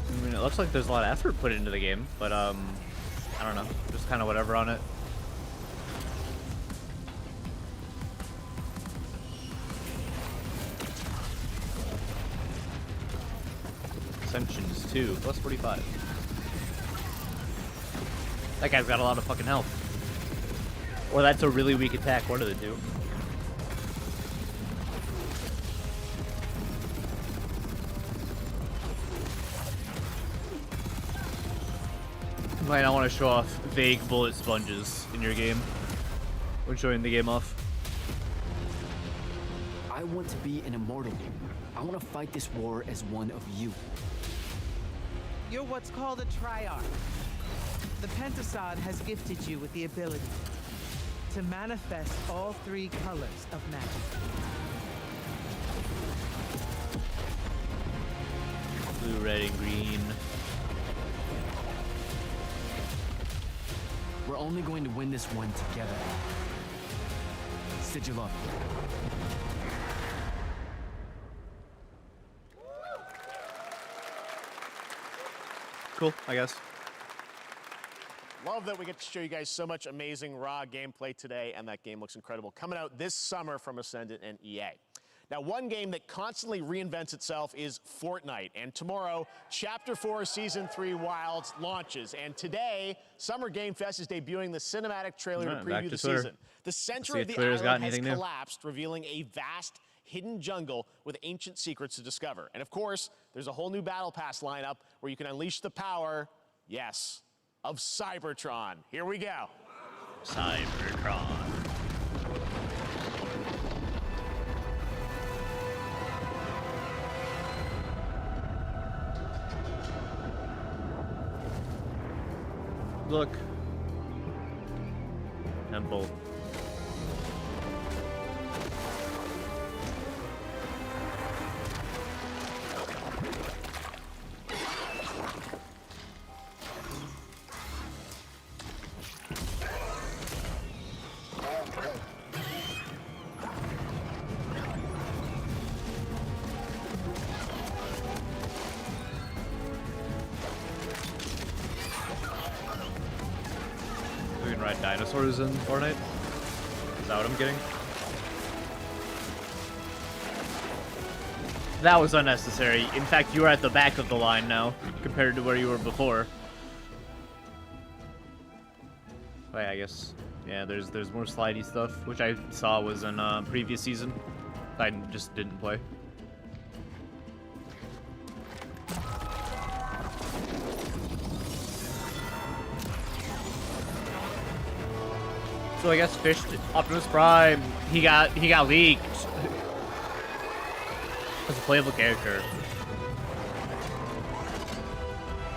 I mean, it looks like there's a lot of effort put into the game, but I don't know, just kind of whatever on it. Ascensions 2, plus 45. That guy's got a lot of fucking health. Or that's a really weak attack, one of the two. You might not want to show off vague bullet sponges in your game when showing the game off. I want to be an immortal. I want to fight this war as one of you. You're what's called a Triarch. The Pentasod has gifted you with the ability to manifest all 3 colors of magic. Blue, red, and green. We're only going to win this one together. Sigil up. Cool, I guess. Love that we get to show you guys so much amazing raw gameplay today, and that game looks incredible. Coming out this summer from Ascendant and EA. Now, one game that constantly reinvents itself is Fortnite. And tomorrow, Chapter 4 Season 3 Wilds launches. And today, Summer Game Fest is debuting the cinematic trailer to preview the season. The center of the island has collapsed, revealing a vast hidden jungle with ancient secrets to discover. And of course, there's a whole new Battle Pass lineup where you can unleash the power, yes, of Cybertron. Here we go. Cybertron. Look. Temple. Ride dinosaurs in Fortnite? Is that what I'm getting? That was unnecessary. In fact, you are at the back of the line now, compared to where you were before. Wait, I guess, yeah, there's more slidey stuff, which I saw was in previous season. I just didn't play. So I guess Fish, Optimus Prime, he got leaked as a playable character.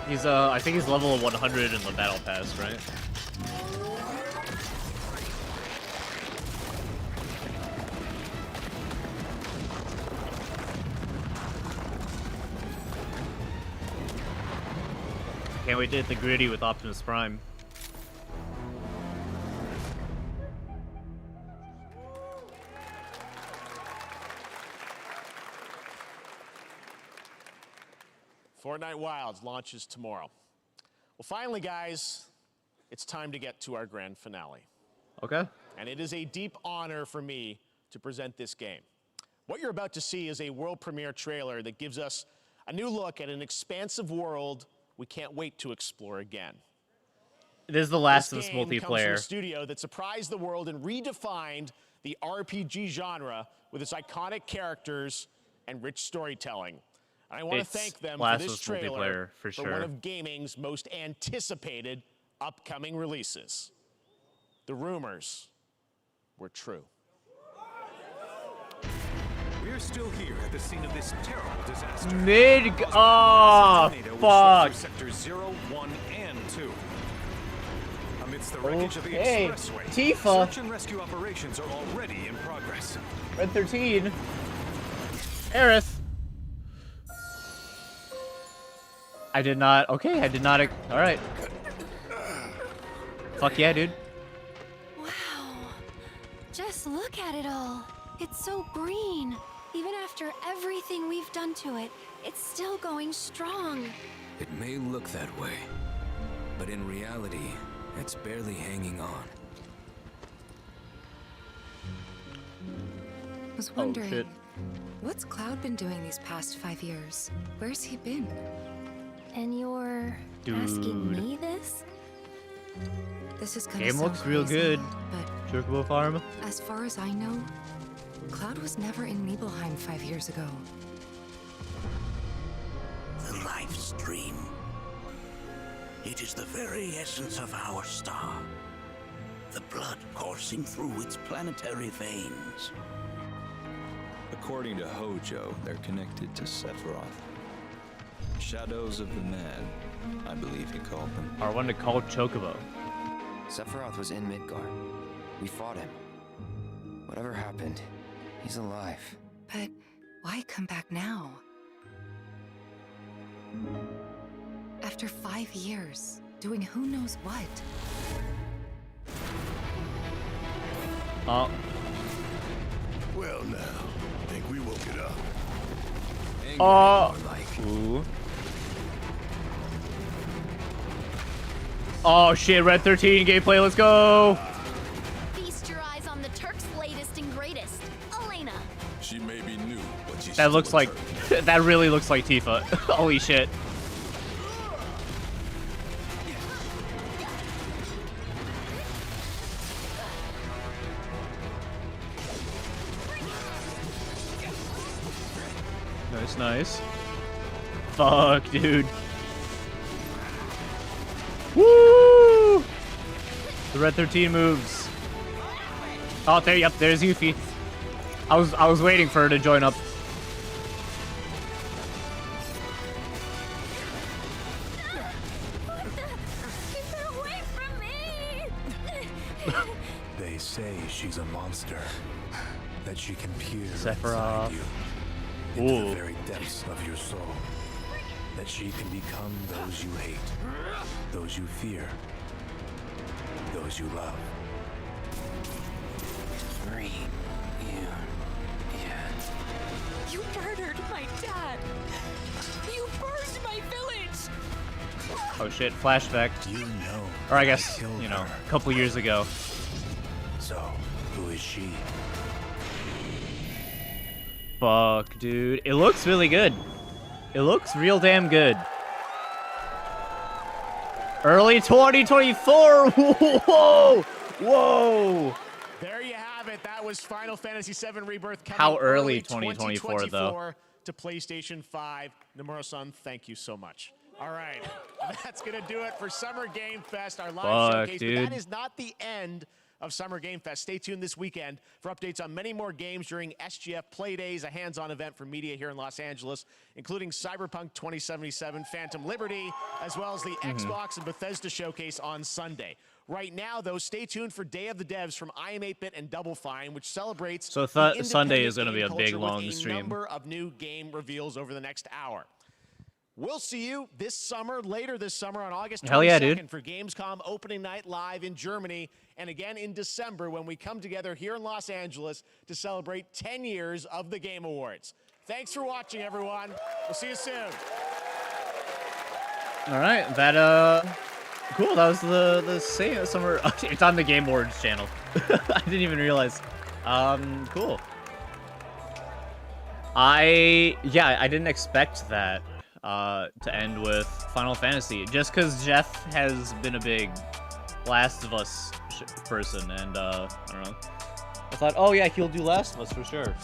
He's I think he's level 100 in the Battle Pass, right? Can't wait to hit the gritty with Optimus Prime. Fortnite Wilds launches tomorrow. Well, finally, guys, it's time to get to our grand finale. Okay. And it is a deep honor for me to present this game. What you're about to see is a world premiere trailer that gives us a new look at an expansive world we can't wait to explore again. It is the last of this this game comes from a multiplayer. studio that surprised the world and redefined the RPG genre with its iconic characters and rich storytelling. I want to thank them for this trailer for sure. one of gaming's most anticipated upcoming releases. The rumors were true. We're still here at the scene of this terrible disaster. Oh, fuck. Sectors 0, 1, and 2. Amidst the wreckage of the Okay, expressway, Tifa. search and rescue operations are already in progress. Red 13. Aerith. I did not. Okay, I did not. All right. Fuck yeah, dude. Wow. Just look at it all. It's so green. Even after everything we've done to it, it's still going strong. It may look that way, but in reality, it's barely hanging on. I was wondering, what's Cloud been doing these past 5 years? Where's he been? And you're asking me this? This is gonna Game looks real crazy, good. But Chocobo Farm. as far as I know, Cloud was never in Nibelheim 5 years ago. The life stream. It is the very essence of our star. The blood coursing through its planetary veins. According to Hojo, they're connected to Sephiroth. Shadows of the Mad, I believe he called them. Are one to call Chocobo. Sephiroth was in Midgard. We fought him. Whatever happened, he's alive. But why come back now? After 5 years, doing who knows what? Oh. Well now, think we woke it up. Ooh. Oh shit, Red 13 gameplay, let's go! Feast your eyes on the Turks' latest and greatest, Elena. She may be new That looks like... that really looks like Tifa. Holy shit. Nice, nice. Fuck, dude. Woo! The Red 13 moves. Oh, there, yep, there's Yuffie. I was waiting for her to join up. They say she's a monster. That she can peer Sephiroth. inside you, into the very depths of your soul. That she can become those you hate, those you fear, those you love. You murdered my dad. You burned my village. Oh shit, flashback. You know. Or I guess, you know, a couple years ago. So, who is she? Fuck, dude. It looks really good. It looks real damn good. Early 2024! Whoa! Whoa! There you have it. That was Final Fantasy VII Rebirth coming How early 2024, though? To PlayStation 5. Nomura-san, thank you so much. All right. That's going to do it for Summer Game Fest, our live showcase. Dude. But that is not the end of Summer Game Fest. Stay tuned this weekend for updates on many more games during SGF Play Days, a hands-on event for media here in Los Angeles, including Cyberpunk 2077, Phantom Liberty, as well as the Xbox and Bethesda showcase on Sunday. Right now, though, stay tuned for Day of the Devs from IM8bit and Double Fine, which celebrates So the Sunday is going to be a independent big, game culture long with stream. a number of new game reveals over the next hour. We'll see you this summer, later this summer on August 22nd Hell yeah, dude. for Gamescom opening night live in Germany, and again in December when we come together here in Los Angeles to celebrate 10 years of the Game Awards. Thanks for watching, everyone. We'll see you soon. All right, that cool. That was the same summer. It's on the Game Awards channel. I didn't even realize. Cool. I didn't expect that to end with Final Fantasy, just because Jeff has been a big Last of Us person, and I don't know. I thought, oh yeah, he'll do Last of Us for sure.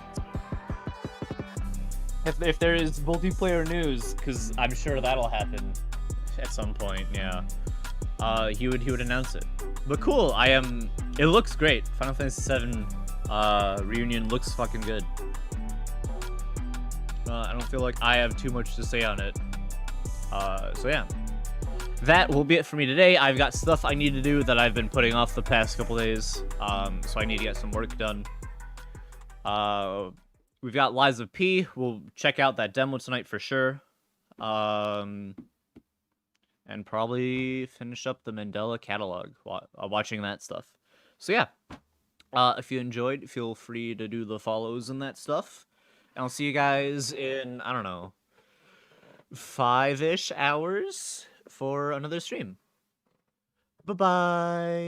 If there is multiplayer news, because I'm sure that'll happen at some point, yeah. He would announce it. But cool, it looks great. Final Fantasy VII Reunion looks fucking good. I don't feel like I have too much to say on it. So yeah. That will be it for me today. I've got stuff I need to do that I've been putting off the past couple days. So I need to get some work done. We've got Lies of P. We'll check out that demo tonight for sure. And probably finish up the Mandela catalog watching that stuff. So yeah. If you enjoyed, feel free to do the follows and that stuff. And I'll see you guys in, I don't know, 5-ish hours for another stream. Bye-bye.